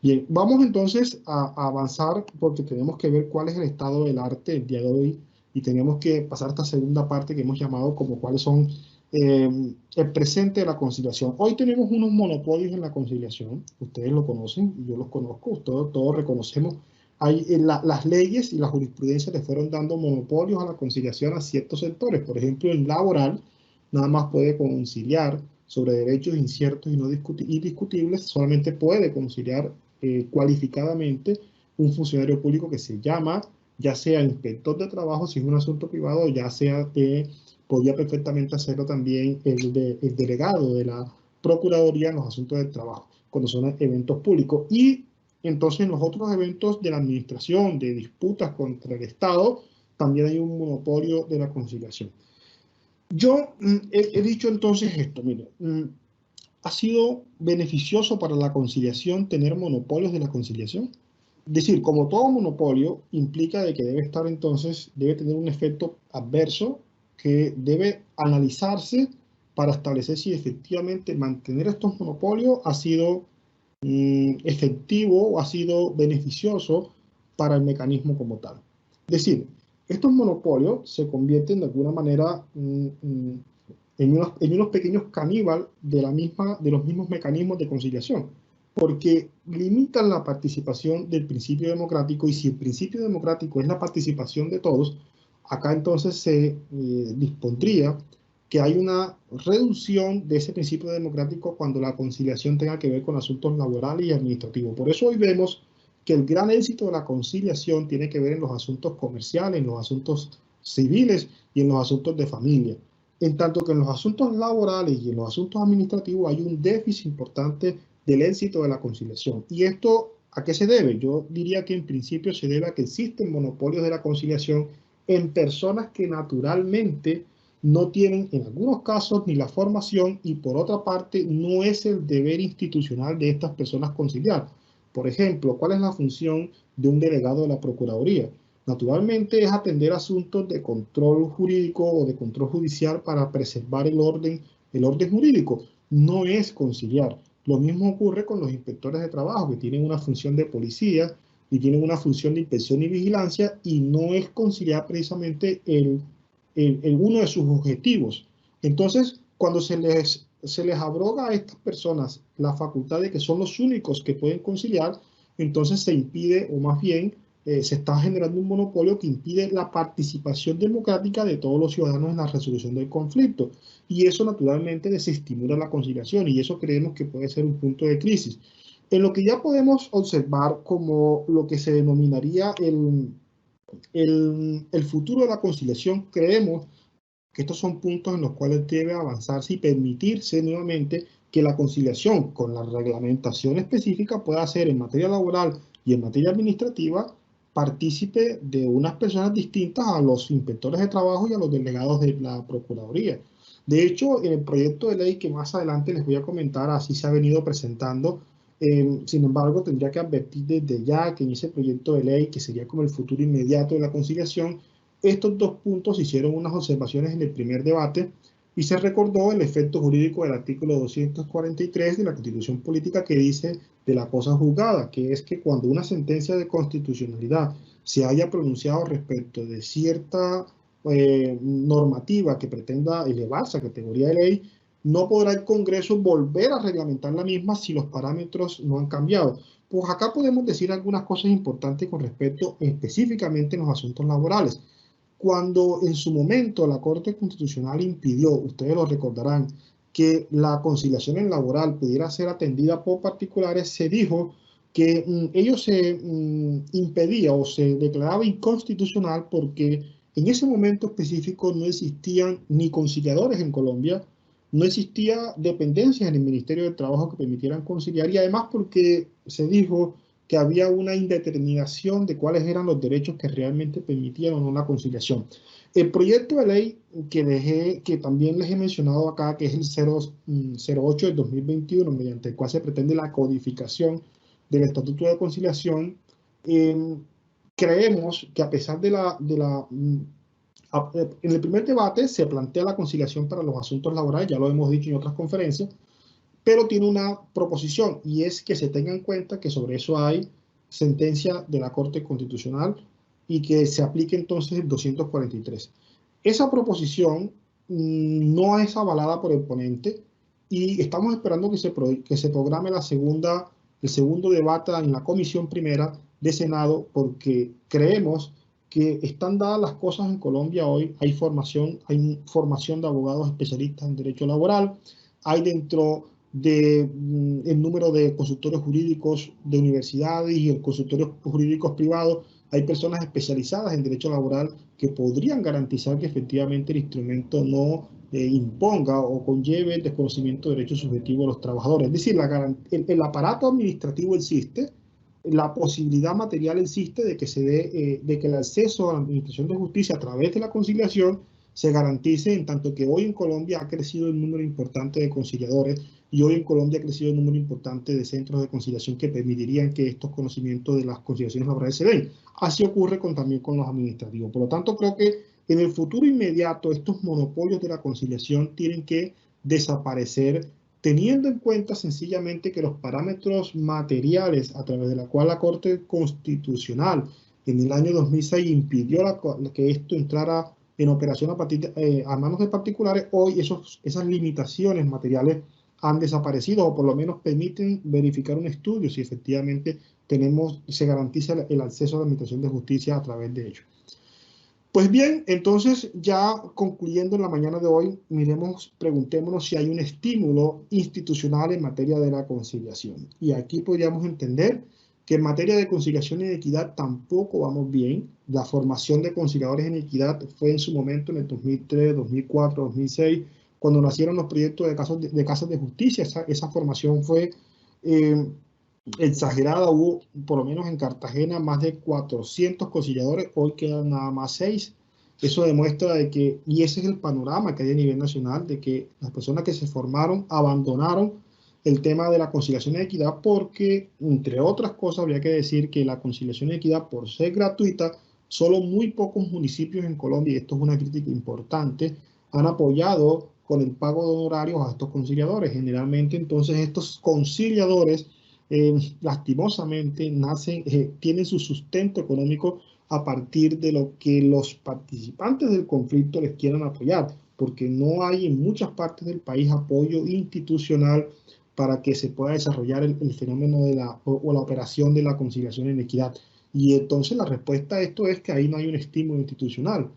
B: Bien, vamos entonces a avanzar, porque tenemos que ver cuál es el estado del arte el día de hoy, y tenemos que pasar a esta segunda parte que hemos llamado como cuáles son el presente de la conciliación. Hoy tenemos unos monopolios en la conciliación, ustedes lo conocen, yo los conozco, todos reconocemos. Las leyes y la jurisprudencia le fueron dando monopolios a la conciliación a ciertos sectores. Por ejemplo, el laboral nada más puede conciliar sobre derechos inciertos y no discutibles, solamente puede conciliar cualificadamente un funcionario público que se llama, ya sea inspector de trabajo si es un asunto privado, ya sea podría perfectamente hacerlo también el delegado de la Procuraduría en los asuntos del trabajo, cuando son eventos públicos. Y entonces en los otros eventos de la administración, de disputas contra el Estado, también hay un monopolio de la conciliación. Yo he dicho entonces esto, mire, ¿ha sido beneficioso para la conciliación tener monopolios de la conciliación? Es decir, como todo monopolio implica de que debe estar entonces, debe tener un efecto adverso que debe analizarse para establecer si efectivamente mantener estos monopolios ha sido efectivo o ha sido beneficioso para el mecanismo como tal. Es decir, estos monopolios se convierten de alguna manera en unos pequeños caníbal de los mismos mecanismos de conciliación, porque limitan la participación del principio democrático, y si el principio democrático es la participación de todos, acá entonces se dispondría que hay una reducción de ese principio democrático cuando la conciliación tenga que ver con asuntos laborales y administrativos. Por eso hoy vemos que el gran éxito de la conciliación tiene que ver en los asuntos comerciales, en los asuntos civiles y en los asuntos de familia. En tanto que en los asuntos laborales y en los asuntos administrativos hay un déficit importante del éxito de la conciliación. ¿Y esto a qué se debe? Yo diría que en principio se debe a que existen monopolios de la conciliación en personas que naturalmente no tienen en algunos casos ni la formación, y por otra parte no es el deber institucional de estas personas conciliar. Por ejemplo, ¿cuál es la función de un delegado de la Procuraduría? Naturalmente es atender asuntos de control jurídico o de control judicial para preservar el orden jurídico. No es conciliar. Lo mismo ocurre con los inspectores de trabajo, que tienen una función de policía y tienen una función de inspección y vigilancia, y no es conciliar precisamente uno de sus objetivos. Entonces, cuando se les abroga a estas personas la facultad de que son los únicos que pueden conciliar, entonces se impide, o más bien se está generando un monopolio que impide la participación democrática de todos los ciudadanos en la resolución del conflicto. Y eso naturalmente desestimula la conciliación, y eso creemos que puede ser un punto de crisis. En lo que ya podemos observar como lo que se denominaría el futuro de la conciliación, creemos que estos son puntos en los cuales debe avanzarse y permitirse nuevamente que la conciliación con la reglamentación específica pueda ser en materia laboral y en materia administrativa partícipe de unas personas distintas a los inspectores de trabajo y a los delegados de la Procuraduría. De hecho, en el proyecto de ley que más adelante les voy a comentar, así se ha venido presentando. Sin embargo, tendría que advertir desde ya que en ese proyecto de ley, que sería como el futuro inmediato de la conciliación, estos dos puntos hicieron unas observaciones en el primer debate y se recordó el efecto jurídico del artículo 243 de la Constitución Política, que dice de la cosa juzgada, que es que cuando una sentencia de constitucionalidad se haya pronunciado respecto de cierta normativa que pretenda elevarse a categoría de ley, no podrá el Congreso volver a reglamentar la misma si los parámetros no han cambiado. Pues acá podemos decir algunas cosas importantes con respecto específicamente en los asuntos laborales. Cuando en su momento la Corte Constitucional impidió, ustedes lo recordarán, que la conciliación en laboral pudiera ser atendida por particulares, se dijo que ello se impedía o se declaraba inconstitucional porque en ese momento específico no existían ni conciliadores en Colombia, no existía dependencias en el Ministerio de Trabajo que permitieran conciliar, y además porque se dijo que había una indeterminación de cuáles eran los derechos que realmente permitían o no la conciliación. El proyecto de ley que también les he mencionado acá, que es el 08 de 2021, mediante el cual se pretende la codificación del Estatuto de Conciliación, creemos que a pesar en el primer debate se plantea la conciliación para los asuntos laborales, ya lo hemos dicho en otras conferencias, pero tiene una proposición, y es que se tenga en cuenta que sobre eso hay sentencia de la Corte Constitucional y que se aplique entonces el 243. Esa proposición no es avalada por el ponente, y estamos esperando que se programe el segundo debate en la Comisión Primera de Senado, porque creemos que están dadas las cosas en Colombia hoy. Hay formación de abogados especialistas en derecho laboral, hay dentro el número de consultores jurídicos de universidades y consultores jurídicos privados, hay personas especializadas en derecho laboral que podrían garantizar que efectivamente el instrumento no imponga o conlleve el desconocimiento de derechos subjetivos de los trabajadores. Es decir, el aparato administrativo existe, la posibilidad material existe de que el acceso a la administración de justicia a través de la conciliación se garantice, en tanto que hoy en Colombia ha crecido el número importante de conciliadores, y hoy en Colombia ha crecido el número importante de centros de conciliación que permitirían que estos conocimientos de las conciliaciones laborales se den. Así ocurre también con los administrativos. Por lo tanto, creo que en el futuro inmediato estos monopolios de la conciliación tienen que desaparecer, teniendo en cuenta sencillamente que los parámetros materiales a través de la cual la Corte Constitucional en el año 2006 impidió que esto entrara en operación a manos de particulares, hoy esas limitaciones materiales han desaparecido, o por lo menos permiten verificar un estudio si efectivamente se garantiza el acceso a la administración de justicia a través de ello. Pues bien, entonces ya concluyendo en la mañana de hoy, preguntémonos si hay un estímulo institucional en materia de la conciliación. Y aquí podríamos entender que en materia de conciliación y equidad tampoco vamos bien. La formación de conciliadores en equidad fue en su momento en el 2003, 2004, 2006, cuando nacieron los proyectos de casas de justicia. Esa formación fue exagerada. Hubo, por lo menos en Cartagena, más de 400 conciliadores, hoy quedan nada más 6. Eso demuestra y ese es el panorama que hay a nivel nacional, de que las personas que se formaron abandonaron el tema de la conciliación de equidad porque, entre otras cosas, habría que decir que la conciliación de equidad, por ser gratuita, solo muy pocos municipios en Colombia, y esto es una crítica importante, han apoyado con el pago de honorarios a estos conciliadores. Generalmente, entonces, estos conciliadores, lastimosamente, tienen su sustento económico a partir de lo que los participantes del conflicto les quieran apoyar, porque no hay en muchas partes del país apoyo institucional para que se pueda desarrollar el fenómeno de la operación de la conciliación en equidad. Y entonces la respuesta a esto es que ahí no hay un estímulo institucional.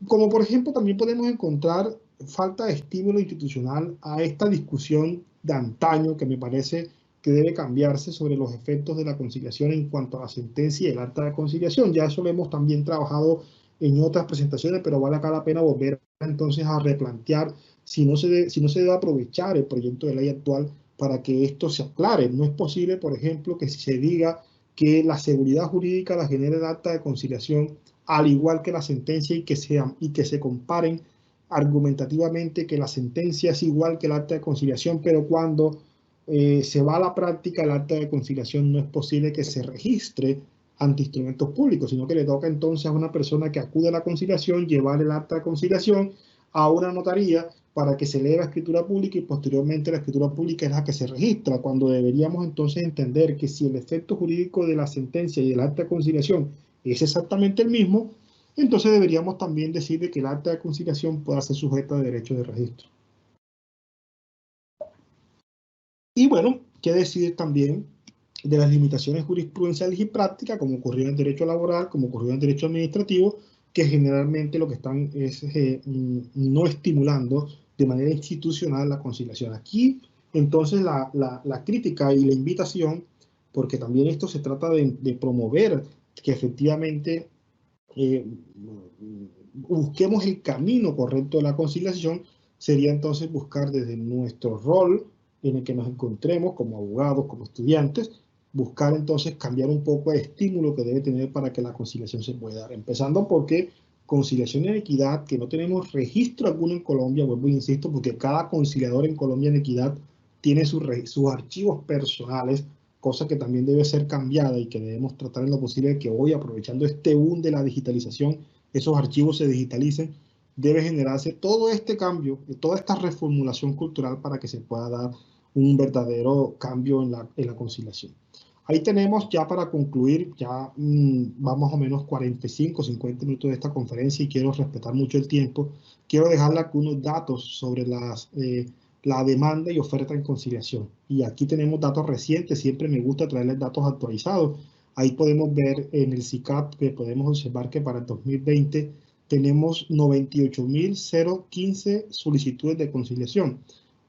B: Como por ejemplo también podemos encontrar falta de estímulo institucional a esta discusión de antaño que me parece que debe cambiarse sobre los efectos de la conciliación en cuanto a la sentencia y el acta de conciliación. Ya eso lo hemos también trabajado en otras presentaciones, pero vale acá la pena volver entonces a replantear si no se debe aprovechar el proyecto de ley actual para que esto se aclare. No es posible, por ejemplo, que se diga que la seguridad jurídica la genera el acta de conciliación al igual que la sentencia y que se comparen argumentativamente que la sentencia es igual que el acta de conciliación, pero cuando se va a la práctica, el acta de conciliación no es posible que se registre ante instrumentos públicos, sino que le toca entonces a una persona que acude a la conciliación llevar el acta de conciliación a una notaría para que se lea la escritura pública y posteriormente la escritura pública es la que se registra, cuando deberíamos entonces entender que si el efecto jurídico de la sentencia y del acta de conciliación es exactamente el mismo, entonces deberíamos también decir que el acta de conciliación pueda ser sujeta a derecho de registro. Y bueno, qué decir también de las limitaciones jurisprudenciales y prácticas, como ocurrió en el derecho laboral, como ocurrió en el derecho administrativo, que generalmente lo que están es no estimulando de manera institucional la conciliación. Aquí, entonces, la crítica y la invitación, porque también esto se trata de promover que efectivamente busquemos el camino correcto de la conciliación, sería entonces buscar desde nuestro rol en el que nos encontremos como abogados, como estudiantes, buscar entonces cambiar un poco el estímulo que debe tener para que la conciliación se pueda dar. Empezando porque conciliación en equidad, que no tenemos registro alguno en Colombia, vuelvo e insisto, porque cada conciliador en Colombia en equidad tiene sus archivos personales, cosa que también debe ser cambiada y que debemos tratar en lo posible que hoy, aprovechando este boom de la digitalización, esos archivos se digitalicen. Debe generarse todo este cambio, toda esta reformulación cultural para que se pueda dar un verdadero cambio en la conciliación. Ahí tenemos ya para concluir, ya va más o menos 45, 50 minutos de esta conferencia y quiero respetar mucho el tiempo. Quiero dejarle algunos datos sobre la demanda y oferta en conciliación. Y aquí tenemos datos recientes, siempre me gusta traerles datos actualizados. Ahí podemos ver en el CICAP que podemos observar que para el 2020 tenemos 98.015 solicitudes de conciliación.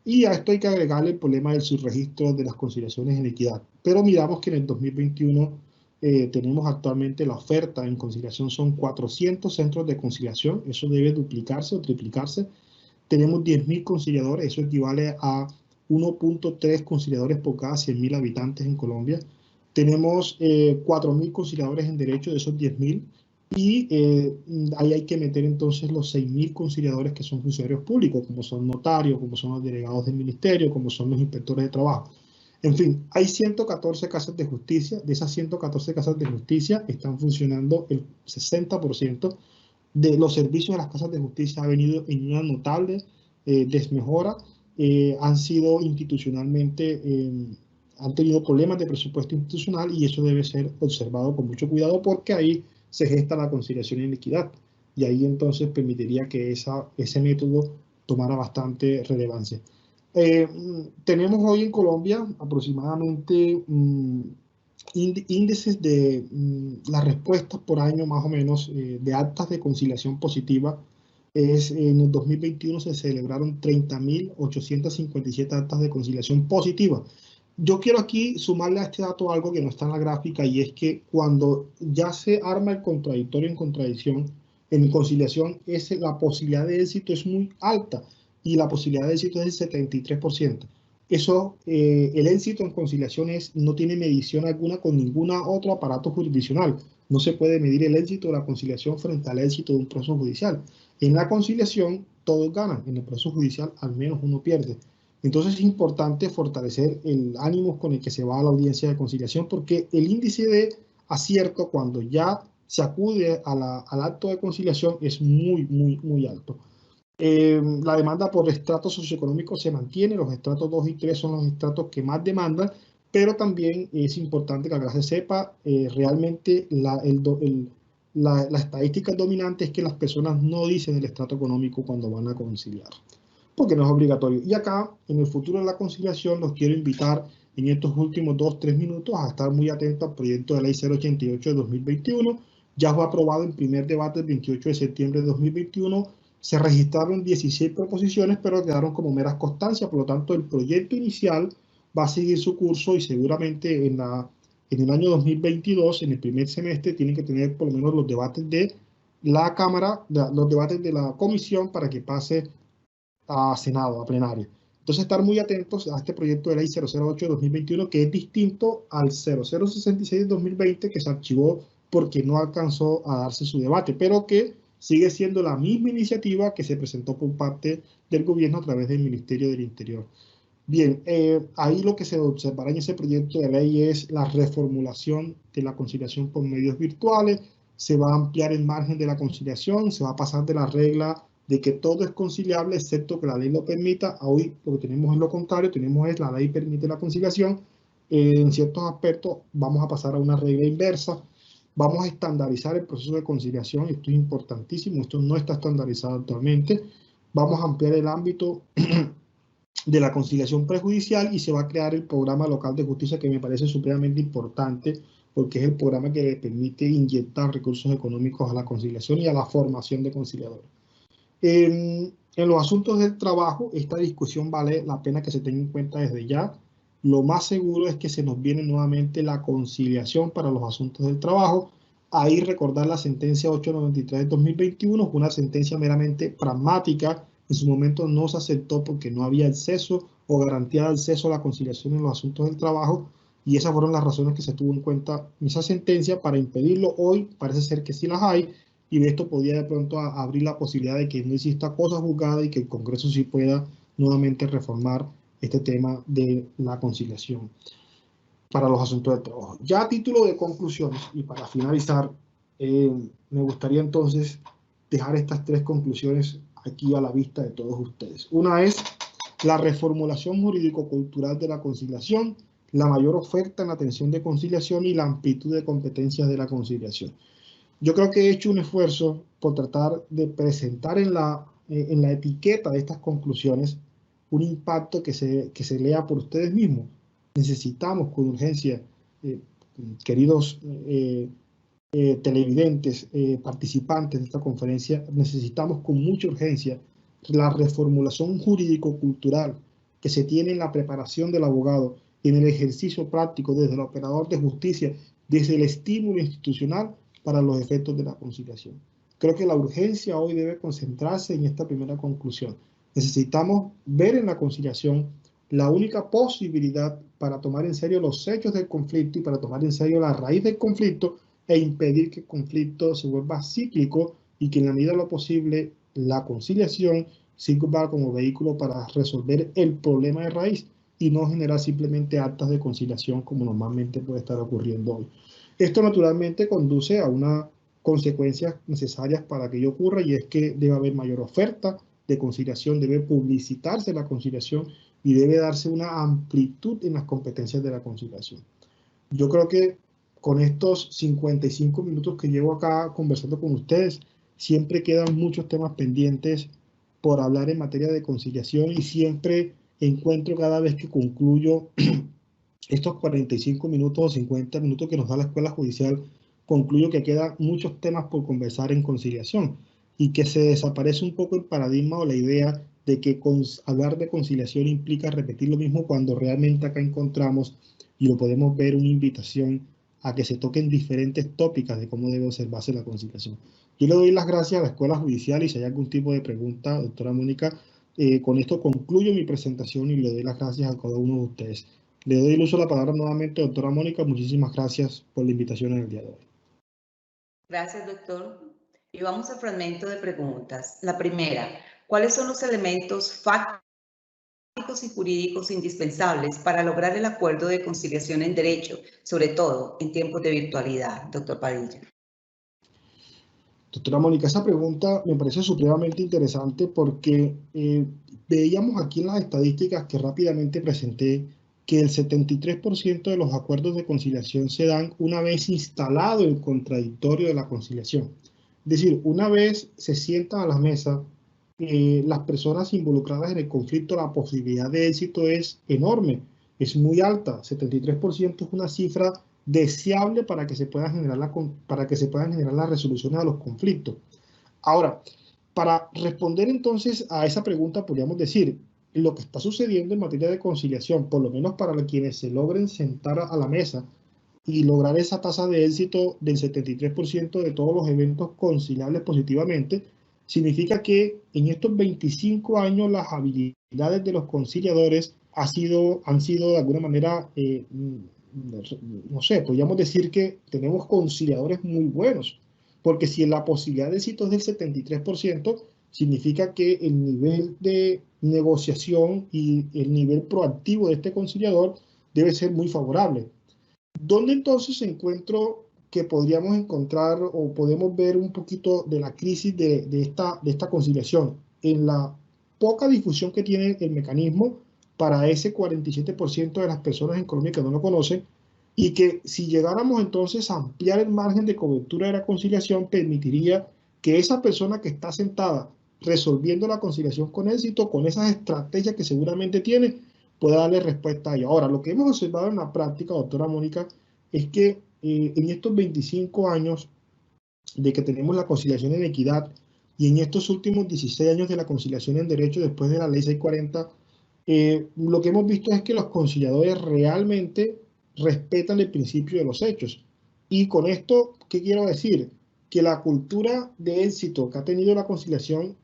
B: Y a esto hay que agregarle el problema del subregistro de las conciliaciones en equidad. Pero miramos que en el 2021 tenemos actualmente la oferta en conciliación, son 400 centros de conciliación, eso debe duplicarse o triplicarse. Tenemos 10.000 conciliadores, eso equivale a 1.3 conciliadores por cada 100.000 habitantes en Colombia. Tenemos 4.000 conciliadores en derecho de esos 10.000 y ahí hay que meter entonces los 6.000 conciliadores que son funcionarios públicos, como son notarios, como son los delegados del ministerio, como son los inspectores de trabajo. En fin, hay 114 casas de justicia. De esas 114 casas de justicia están funcionando el 60%. De los servicios de las casas de justicia ha venido en una notable desmejora. Han sido institucionalmente, han tenido problemas de presupuesto institucional y eso debe ser observado con mucho cuidado porque ahí se gesta la conciliación en equidad y ahí entonces permitiría que ese método tomara bastante relevancia. Tenemos hoy en Colombia aproximadamente índices de las respuestas por año más o menos de actas de conciliación positiva. En el 2021 se celebraron 30.857 actas de conciliación positiva. Yo quiero aquí sumarle a este dato algo que no está en la gráfica y es que cuando ya se arma el contradictorio en contradicción, en conciliación, la posibilidad de éxito es muy alta y la posibilidad de éxito es del 73%. Eso, el éxito en conciliación no tiene medición alguna con ningún otro aparato jurisdiccional. No se puede medir el éxito de la conciliación frente al éxito de un proceso judicial. En la conciliación todos ganan, en el proceso judicial al menos uno pierde.
C: Entonces es importante fortalecer el ánimo con el que se va a la audiencia de conciliación, porque el índice de acierto cuando ya se acude al acto de conciliación es muy alto. La demanda por estratos socioeconómicos se mantiene, los estratos 2 y 3 son los estratos que más demandan, pero también es importante que acá se sepa realmente la estadística dominante es que las personas no dicen el estrato económico cuando van a conciliar, porque no es obligatorio. Y acá, en el futuro de la conciliación, los quiero invitar en estos últimos 2-3 minutos a estar muy atentos al proyecto de ley 088 de 2021. Ya fue aprobado en primer debate el 28 de septiembre de 2021. Se registraron 16 proposiciones, pero quedaron como meras constancias. Por lo tanto, el proyecto inicial va a seguir su curso y seguramente en el año 2022, en el primer semestre, tienen que tener por lo menos los debates de la Cámara, los debates de la Comisión para que pase a Senado, a plenario. Entonces, estar muy atentos a este proyecto de ley 008 de 2021, que es distinto al 0066 de 2020, que se archivó porque no alcanzó a darse su debate, pero que sigue siendo la misma iniciativa que se presentó por parte del gobierno a través del Ministerio del Interior. Bien, ahí lo que se observará en ese proyecto de ley es la reformulación de la conciliación por medios virtuales. Se va a ampliar el margen de la conciliación, se va a pasar de la regla de que todo es conciliable excepto que la ley lo permita. Hoy lo que tenemos es lo contrario, tenemos es la ley permite la conciliación. En ciertos aspectos vamos a pasar a una regla inversa. Vamos a estandarizar el proceso de conciliación, esto es importantísimo, esto no está estandarizado actualmente. Vamos a ampliar el ámbito de la conciliación prejudicial y se va a crear el programa local de justicia, que me parece supremamente importante porque es el programa que le permite inyectar recursos económicos a la conciliación y a la formación de conciliadores. En los asuntos del trabajo, esta discusión vale la pena que se tenga en cuenta desde ya. Lo más seguro es que se nos viene nuevamente la conciliación para los asuntos del trabajo. Ahí recordar la sentencia 893 de 2021, fue una sentencia meramente pragmática. En su momento no se aceptó porque no había acceso o garantía de acceso a la conciliación en los asuntos del trabajo, y esas fueron las razones que se tuvo en cuenta en esa sentencia para impedirlo. Hoy parece ser que sí las hay, y de esto podría de pronto abrir la posibilidad de que no exista cosa juzgada y que el Congreso sí pueda nuevamente reformar este tema de la conciliación para los asuntos del trabajo. Ya a título de conclusiones y para finalizar, me gustaría entonces dejar estas 3 conclusiones aquí a la vista de todos ustedes. Una es la reformulación jurídico-cultural de la conciliación, la mayor oferta en atención de conciliación y la amplitud de competencias de la conciliación. Yo creo que he hecho un esfuerzo por tratar de presentar en la etiqueta de estas conclusiones un impacto que se lea por ustedes mismos. Necesitamos con urgencia, queridos televidentes, participantes de esta conferencia, necesitamos con mucha urgencia la reformulación jurídico-cultural que se tiene en la preparación del abogado, en el ejercicio práctico desde el operador de justicia, desde el estímulo institucional para los efectos de la conciliación. Creo que la urgencia hoy debe concentrarse en esta primera conclusión. Necesitamos ver en la conciliación la única posibilidad para tomar en serio los hechos del conflicto y para tomar en serio la raíz del conflicto e impedir que el conflicto se vuelva cíclico, y que en la medida de lo posible la conciliación sirva como vehículo para resolver el problema de raíz y no generar simplemente actas de conciliación como normalmente puede estar ocurriendo hoy. Esto naturalmente conduce a unas consecuencias necesarias para que ello ocurra, y es que debe haber mayor oferta de conciliación, debe publicitarse la conciliación y debe darse una amplitud en las competencias de la conciliación. Yo creo que con estos 55 minutos que llevo acá conversando con ustedes, siempre quedan muchos temas pendientes por hablar en materia de conciliación, y siempre encuentro cada vez que concluyo estos 45 minutos o 50 minutos que nos da la Escuela Judicial, concluyo que quedan muchos temas por conversar en conciliación y que se desaparece un poco el paradigma o la idea de que hablar de conciliación implica repetir lo mismo, cuando realmente acá encontramos, y lo podemos ver, una invitación a que se toquen diferentes tópicas de cómo debe observarse la conciliación. Yo le doy las gracias a la Escuela Judicial, y si hay algún tipo de pregunta, doctora Mónica, con esto concluyo mi presentación y le doy las gracias a cada uno de ustedes. Le doy el uso de la palabra nuevamente, doctora Mónica. Muchísimas gracias por la invitación en el día de hoy.
A: Gracias, doctor. Y vamos al fragmento de preguntas. La primera, ¿cuáles son los elementos prácticos y jurídicos indispensables para lograr el acuerdo de conciliación en derecho, sobre todo en tiempos de virtualidad, doctor Padilla?
C: Doctora Mónica, esa pregunta me parece supremamente interesante porque veíamos aquí en las estadísticas que rápidamente presenté que el 73% de los acuerdos de conciliación se dan una vez instalado el contradictorio de la conciliación. Es decir, una vez se sientan a la mesa, las personas involucradas en el conflicto, la posibilidad de éxito es enorme, es muy alta. 73% es una cifra deseable para que se puedan generar las resoluciones a los conflictos. Ahora, para responder entonces a esa pregunta, podríamos decir, lo que está sucediendo en materia de conciliación, por lo menos para quienes se logren sentar a la mesa y lograr esa tasa de éxito del 73% de todos los eventos conciliables positivamente, significa que en estos 25 años las habilidades de los conciliadores han sido de alguna manera, no sé, podríamos decir que tenemos conciliadores muy buenos, porque si la posibilidad de éxito es del 73%, significa que el nivel de negociación y el nivel proactivo de este conciliador debe ser muy favorable. ¿Dónde entonces encuentro que podríamos encontrar o podemos ver un poquito de la crisis de esta conciliación? En la poca difusión que tiene el mecanismo para ese 47% de las personas en Colombia que no lo conocen, y que si llegáramos entonces a ampliar el margen de cobertura de la conciliación, permitiría que esa persona que está sentada resolviendo la conciliación con éxito, con esas estrategias que seguramente tiene, pueda darle respuesta a ello. Ahora, lo que hemos observado en la práctica, doctora Mónica, es que en estos 25 años de que tenemos la conciliación en equidad y en estos últimos 16 años de la conciliación en derecho después de la ley 640, lo que hemos visto es que los conciliadores realmente respetan el principio de los hechos. Y con esto, ¿qué quiero decir? Que la cultura de éxito que ha tenido la conciliación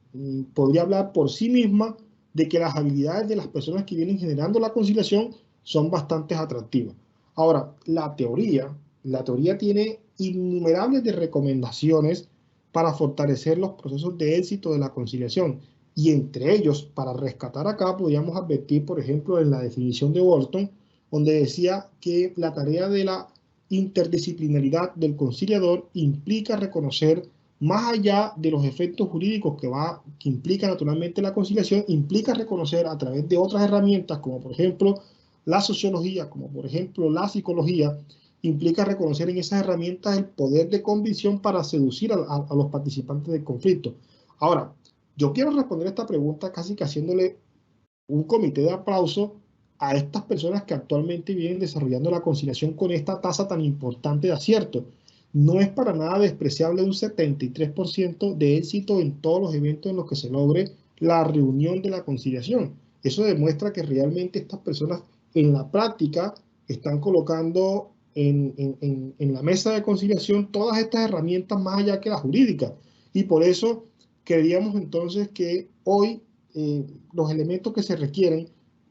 C: podría hablar por sí misma de que las habilidades de las personas que vienen generando la conciliación son bastante atractivas. Ahora, la teoría tiene innumerables de recomendaciones para fortalecer los procesos de éxito de la conciliación. Y entre ellos, para rescatar acá, podríamos advertir, por ejemplo, en la definición de Bolton, donde decía que la tarea de la interdisciplinaridad del conciliador implica reconocer, más allá de los efectos jurídicos que implica naturalmente la conciliación, implica reconocer a través de otras herramientas, como por ejemplo la sociología, como por ejemplo la psicología, implica reconocer en esas herramientas el poder de convicción para seducir a los participantes del conflicto. Ahora, yo quiero responder esta pregunta casi que haciéndole un comité de aplauso a estas personas que actualmente vienen desarrollando la conciliación con esta tasa tan importante de acierto. No es para nada despreciable un 73% de éxito en todos los eventos en los que se logre la reunión de la conciliación. Eso demuestra que realmente estas personas en la práctica están colocando en la mesa de conciliación todas estas herramientas más allá que las jurídicas. Y por eso creíamos entonces que hoy los elementos que se requieren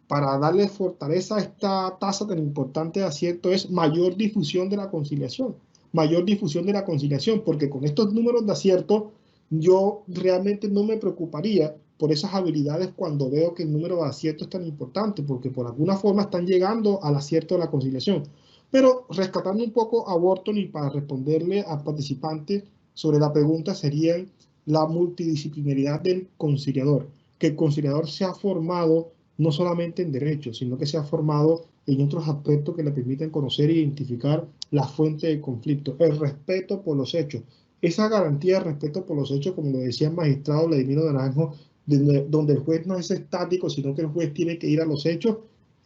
C: para darle fortaleza a esta tasa tan importante de acierto es mayor difusión de la conciliación. Mayor difusión de la conciliación, porque con estos números de acierto yo realmente no me preocuparía por esas habilidades cuando veo que el número de acierto es tan importante, porque por alguna forma están llegando al acierto de la conciliación. Pero rescatando un poco a Bolton y para responderle al participante sobre la pregunta sería la multidisciplinaridad del conciliador, que el conciliador se ha formado no solamente en derecho, sino que se ha formado en otros aspectos que le permiten conocer e identificar la fuente del conflicto, el respeto por los hechos. Esa garantía de respeto por los hechos, como lo decía el magistrado Vladimiro Naranjo, donde el juez no es estático, sino que el juez tiene que ir a los hechos,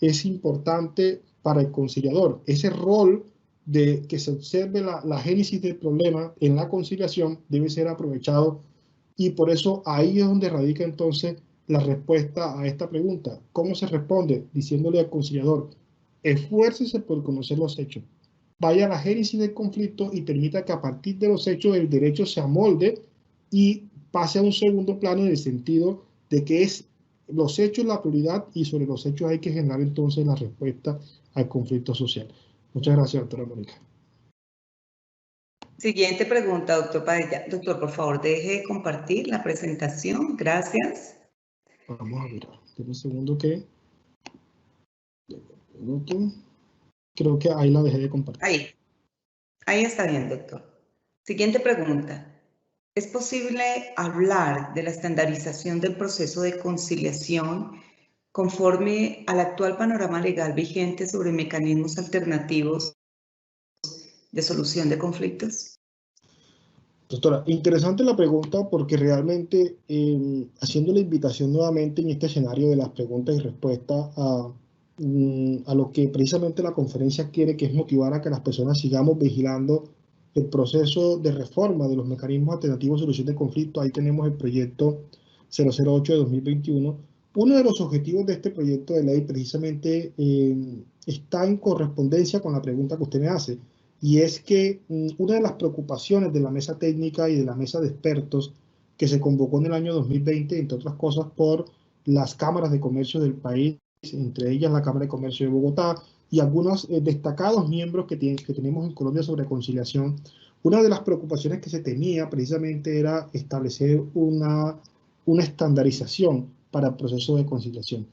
C: es importante para el conciliador. Ese rol de que se observe la génesis del problema en la conciliación debe ser aprovechado, y por eso ahí es donde radica entonces la respuesta a esta pregunta. ¿Cómo se responde? Diciéndole al conciliador, esfuércese por conocer los hechos, vaya a la génesis del conflicto y permita que a partir de los hechos el derecho se amolde y pase a un segundo plano en el sentido de que es los hechos la prioridad y sobre los hechos hay que generar entonces la respuesta al conflicto social. Muchas gracias, doctora Mónica.
A: Siguiente pregunta, doctor Padilla. Doctor, por favor, deje de compartir la presentación. Gracias.
C: Vamos a mirar. Deme un segundo que Creo que ahí la dejé de compartir.
A: Ahí está bien, doctor. Siguiente pregunta. ¿Es posible hablar de la estandarización del proceso de conciliación conforme al actual panorama legal vigente sobre mecanismos alternativos de solución de conflictos?
C: Doctora, interesante la pregunta porque realmente haciendo la invitación nuevamente en este escenario de las preguntas y respuestas a lo que precisamente la conferencia quiere, que es motivar a que las personas sigamos vigilando el proceso de reforma de los mecanismos alternativos de solución de conflictos. Ahí tenemos el proyecto 008 de 2021. Uno de los objetivos de este proyecto de ley precisamente está en correspondencia con la pregunta que usted me hace. Y es que una de las preocupaciones de la mesa técnica y de la mesa de expertos que se convocó en el año 2020, entre otras cosas por las cámaras de comercio del país, entre ellas la Cámara de Comercio de Bogotá y algunos destacados miembros que tenemos en Colombia sobre conciliación, una de las preocupaciones que se tenía precisamente era establecer una estandarización para el proceso de conciliación.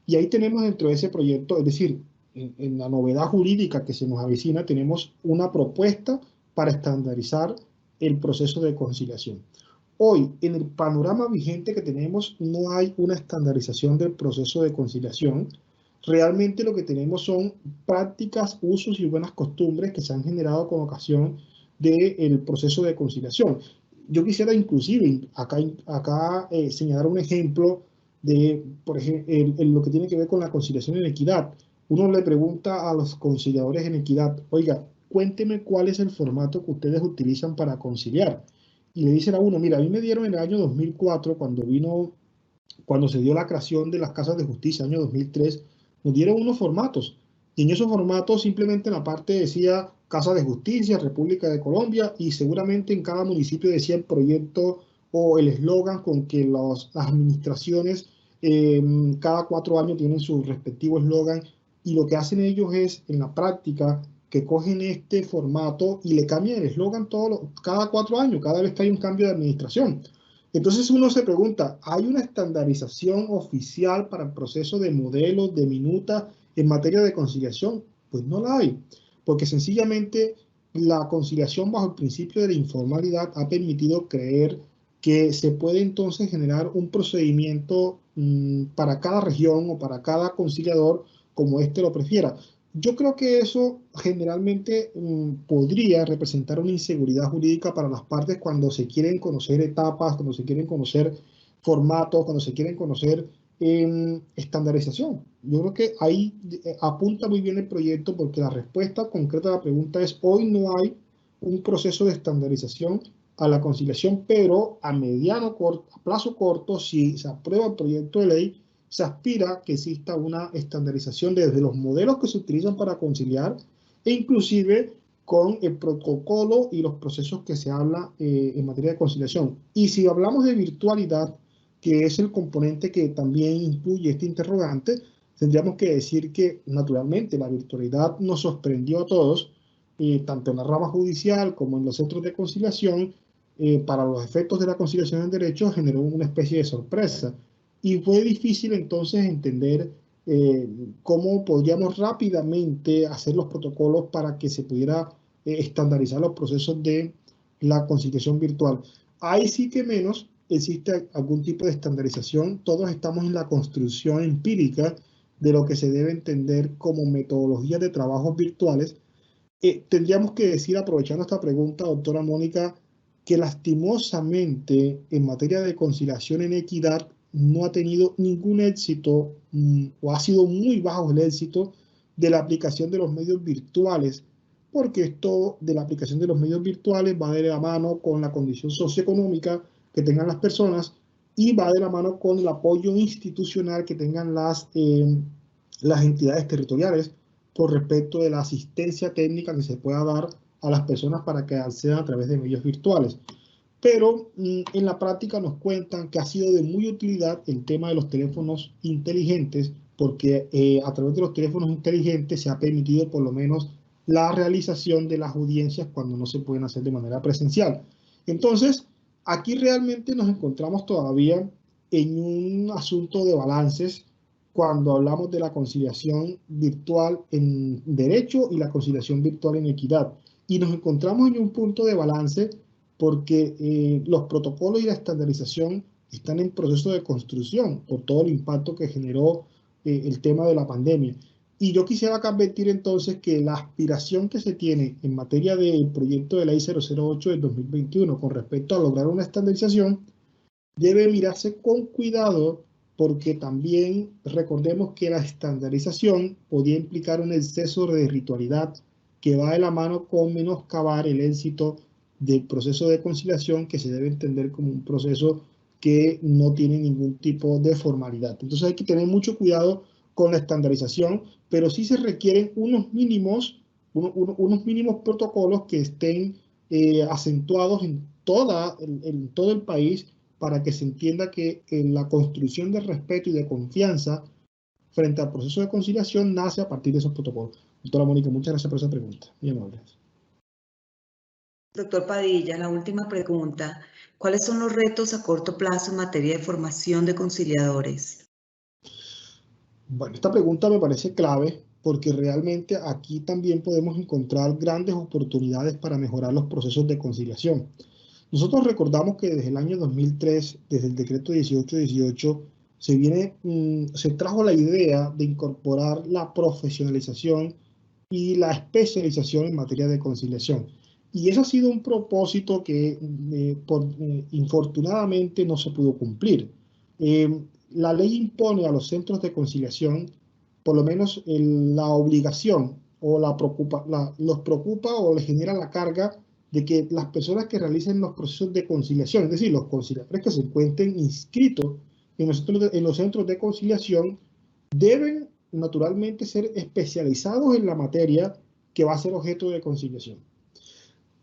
C: Y ahí tenemos dentro de ese proyecto, es decir, en la novedad jurídica que se nos avecina, tenemos una propuesta para estandarizar el proceso de conciliación. Hoy, en el panorama vigente que tenemos, no hay una estandarización del proceso de conciliación. Realmente lo que tenemos son prácticas, usos y buenas costumbres que se han generado con ocasión del proceso de conciliación. Yo quisiera inclusive acá señalar un ejemplo de, por ejemplo, lo que tiene que ver con la conciliación en equidad. Uno le pregunta a los conciliadores en equidad, oiga, cuénteme cuál es el formato que ustedes utilizan para conciliar. Y le dicen a uno, mira, a mí me dieron en el año 2004, cuando se dio la creación de las casas de justicia, año 2003, nos dieron unos formatos. Y en esos formatos simplemente en la parte decía Casa de Justicia, República de Colombia, y seguramente en cada municipio decía el proyecto o el eslogan con que las administraciones cada 4 años tienen su respectivo eslogan, y lo que hacen ellos es, en la práctica, que cogen este formato y le cambian el eslogan cada 4 años, cada vez que hay un cambio de administración. Entonces uno se pregunta, ¿hay una estandarización oficial para el proceso de modelos, de minuta en materia de conciliación? Pues no la hay, porque sencillamente la conciliación bajo el principio de la informalidad ha permitido creer que se puede entonces generar un procedimiento para cada región o para cada conciliador como éste lo prefiera. Yo creo que eso generalmente podría representar una inseguridad jurídica para las partes cuando se quieren conocer etapas, cuando se quieren conocer formatos, cuando se quieren conocer estandarización. Yo creo que ahí apunta muy bien el proyecto porque la respuesta concreta a la pregunta es, hoy no hay un proceso de estandarización a la conciliación, pero a plazo corto, si se aprueba el proyecto de ley, se aspira a que exista una estandarización desde los modelos que se utilizan para conciliar e inclusive con el protocolo y los procesos que se habla en materia de conciliación. Y si hablamos de virtualidad, que es el componente que también incluye este interrogante, tendríamos que decir que naturalmente la virtualidad nos sorprendió a todos, tanto en la rama judicial como en los centros de conciliación. Para los efectos de la conciliación en derecho generó una especie de sorpresa. Y fue difícil entonces entender cómo podríamos rápidamente hacer los protocolos para que se pudiera estandarizar los procesos de la conciliación virtual. Ahí sí que menos existe algún tipo de estandarización. Todos estamos en la construcción empírica de lo que se debe entender como metodologías de trabajos virtuales. Tendríamos que decir, aprovechando esta pregunta, doctora Mónica, que lastimosamente en materia de conciliación en equidad no ha tenido ningún éxito o ha sido muy bajo el éxito de la aplicación de los medios virtuales, porque esto de la aplicación de los medios virtuales va de la mano con la condición socioeconómica que tengan las personas y va de la mano con el apoyo institucional que tengan las entidades territoriales por respecto de la asistencia técnica que se pueda dar a las personas para que accedan a través de medios virtuales. Pero en la práctica nos cuentan que ha sido de muy utilidad el tema de los teléfonos inteligentes, porque a través de los teléfonos inteligentes se ha permitido por lo menos la realización de las audiencias cuando no se pueden hacer de manera presencial. Entonces, aquí realmente nos encontramos todavía en un asunto de balances, cuando hablamos de la conciliación virtual en derecho y la conciliación virtual en equidad. Y nos encontramos en un punto de balance porque los protocolos y la estandarización están en proceso de construcción por todo el impacto que generó el tema de la pandemia. Y yo quisiera acá advertir entonces que la aspiración que se tiene en materia del proyecto de ley 008 del 2021 con respecto a lograr una estandarización debe mirarse con cuidado, porque también recordemos que la estandarización podría implicar un exceso de ritualidad que va de la mano con menoscabar el éxito del proceso de conciliación, que se debe entender como un proceso que no tiene ningún tipo de formalidad. Entonces hay que tener mucho cuidado con la estandarización, pero sí se requieren unos mínimos protocolos que estén acentuados en todo el país, para que se entienda que la construcción de respeto y de confianza frente al proceso de conciliación nace a partir de esos protocolos. Doctora Mónica, muchas gracias por esa pregunta. Muy amable.
A: Doctor Padilla, la última pregunta. ¿Cuáles son los retos a corto plazo en materia de formación de conciliadores?
C: Bueno, esta pregunta me parece clave porque realmente aquí también podemos encontrar grandes oportunidades para mejorar los procesos de conciliación. Nosotros recordamos que desde el año 2003, desde el decreto 1818, se trajo la idea de incorporar la profesionalización y la especialización en materia de conciliación. Y eso ha sido un propósito que infortunadamente no se pudo cumplir. La ley impone a los centros de conciliación por lo menos la obligación o los preocupa o les genera la carga de que las personas que realicen los procesos de conciliación, es decir, los conciliadores que se encuentren inscritos en los centros de conciliación, deben naturalmente ser especializados en la materia que va a ser objeto de conciliación.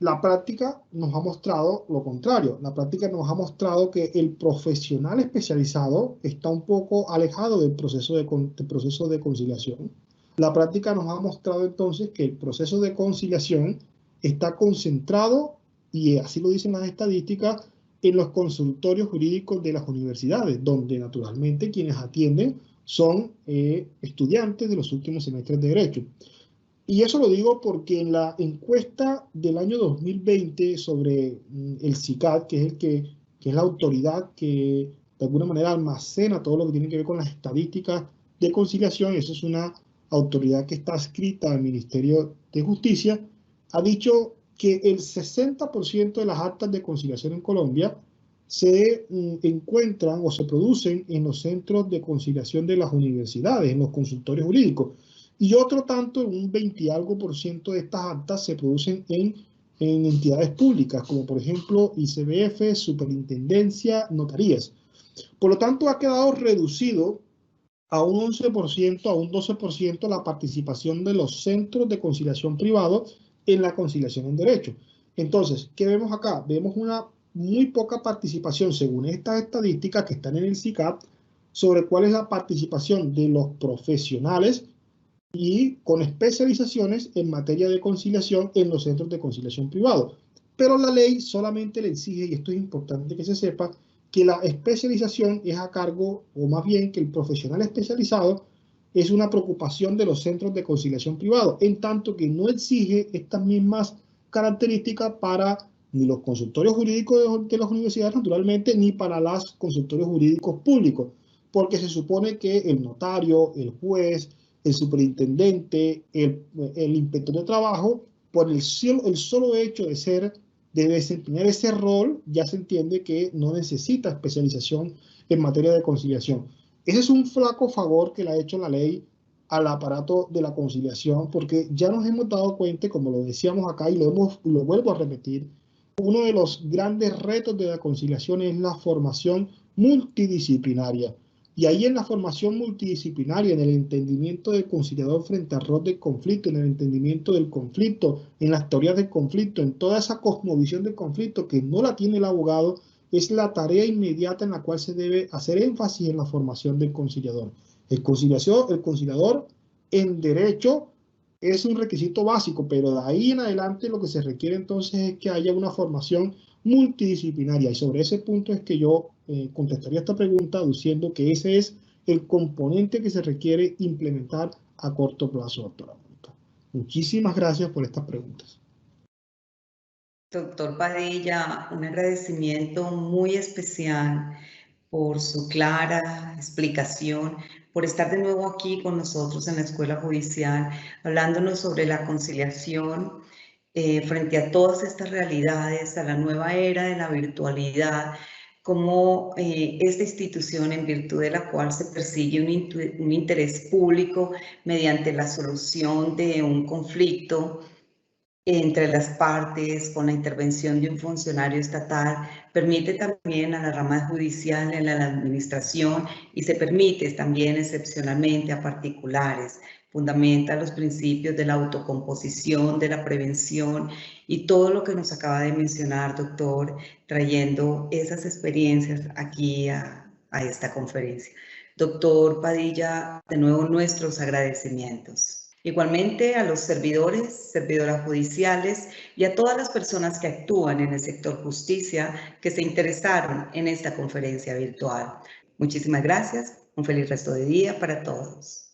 C: La práctica nos ha mostrado lo contrario. La práctica nos ha mostrado que el profesional especializado está un poco alejado del proceso de conciliación. La práctica nos ha mostrado entonces que el proceso de conciliación está concentrado, y así lo dicen las estadísticas, en los consultorios jurídicos de las universidades, donde naturalmente quienes atienden son estudiantes de los últimos semestres de Derecho. Y eso lo digo porque en la encuesta del año 2020 sobre el CICAD, que es la autoridad que de alguna manera almacena todo lo que tiene que ver con las estadísticas de conciliación, eso es una autoridad que está adscrita al Ministerio de Justicia, ha dicho que el 60% de las actas de conciliación en Colombia se encuentran o se producen en los centros de conciliación de las universidades, en los consultorios jurídicos. Y otro tanto, un 20 y algo % de estas actas se producen en entidades públicas, como por ejemplo ICBF, Superintendencia, notarías. Por lo tanto, ha quedado reducido a un 11%, a un 12% la participación de los centros de conciliación privados en la conciliación en derecho. Entonces, ¿qué vemos acá? Vemos una muy poca participación, según estas estadísticas que están en el CICAP, sobre cuál es la participación de los profesionales y con especializaciones en materia de conciliación en los centros de conciliación privados. Pero la ley solamente le exige, y esto es importante que se sepa, que la especialización es a cargo, o más bien que el profesional especializado es una preocupación de los centros de conciliación privados, en tanto que no exige estas mismas características para ni los consultorios jurídicos de las universidades, naturalmente, ni para los consultorios jurídicos públicos, porque se supone que el notario, el juez, el superintendente, el inspector de trabajo, por el solo hecho de desempeñar ese rol, ya se entiende que no necesita especialización en materia de conciliación. Ese es un flaco favor que le ha hecho la ley al aparato de la conciliación, porque ya nos hemos dado cuenta, como lo decíamos acá y lo vuelvo a repetir, uno de los grandes retos de la conciliación es la formación multidisciplinaria. Y ahí en la formación multidisciplinaria, en el entendimiento del conciliador frente al rol del conflicto, en el entendimiento del conflicto, en las teorías del conflicto, en toda esa cosmovisión del conflicto que no la tiene el abogado, es la tarea inmediata en la cual se debe hacer énfasis en la formación del conciliador. El conciliador en derecho es un requisito básico, pero de ahí en adelante lo que se requiere entonces es que haya una formación multidisciplinaria. Y sobre ese punto es que yo contestaría esta pregunta diciendo que ese es el componente que se requiere implementar a corto plazo, doctora Mónica. Muchísimas gracias por estas preguntas.
A: Doctor Padilla, un agradecimiento muy especial por su clara explicación, por estar de nuevo aquí con nosotros en la Escuela Judicial, hablándonos sobre la conciliación frente a todas estas realidades, a la nueva era de la virtualidad, como esta institución en virtud de la cual se persigue un interés público mediante la solución de un conflicto entre las partes, con la intervención de un funcionario estatal, permite también a la rama judicial, en la administración, y se permite también excepcionalmente a particulares. Fundamenta los principios de la autocomposición, de la prevención y todo lo que nos acaba de mencionar, doctor, trayendo esas experiencias aquí a esta conferencia. Doctor Padilla, de nuevo nuestros agradecimientos. Igualmente a los servidores, servidoras judiciales y a todas las personas que actúan en el sector justicia que se interesaron en esta conferencia virtual. Muchísimas gracias. Un feliz resto de día para todos.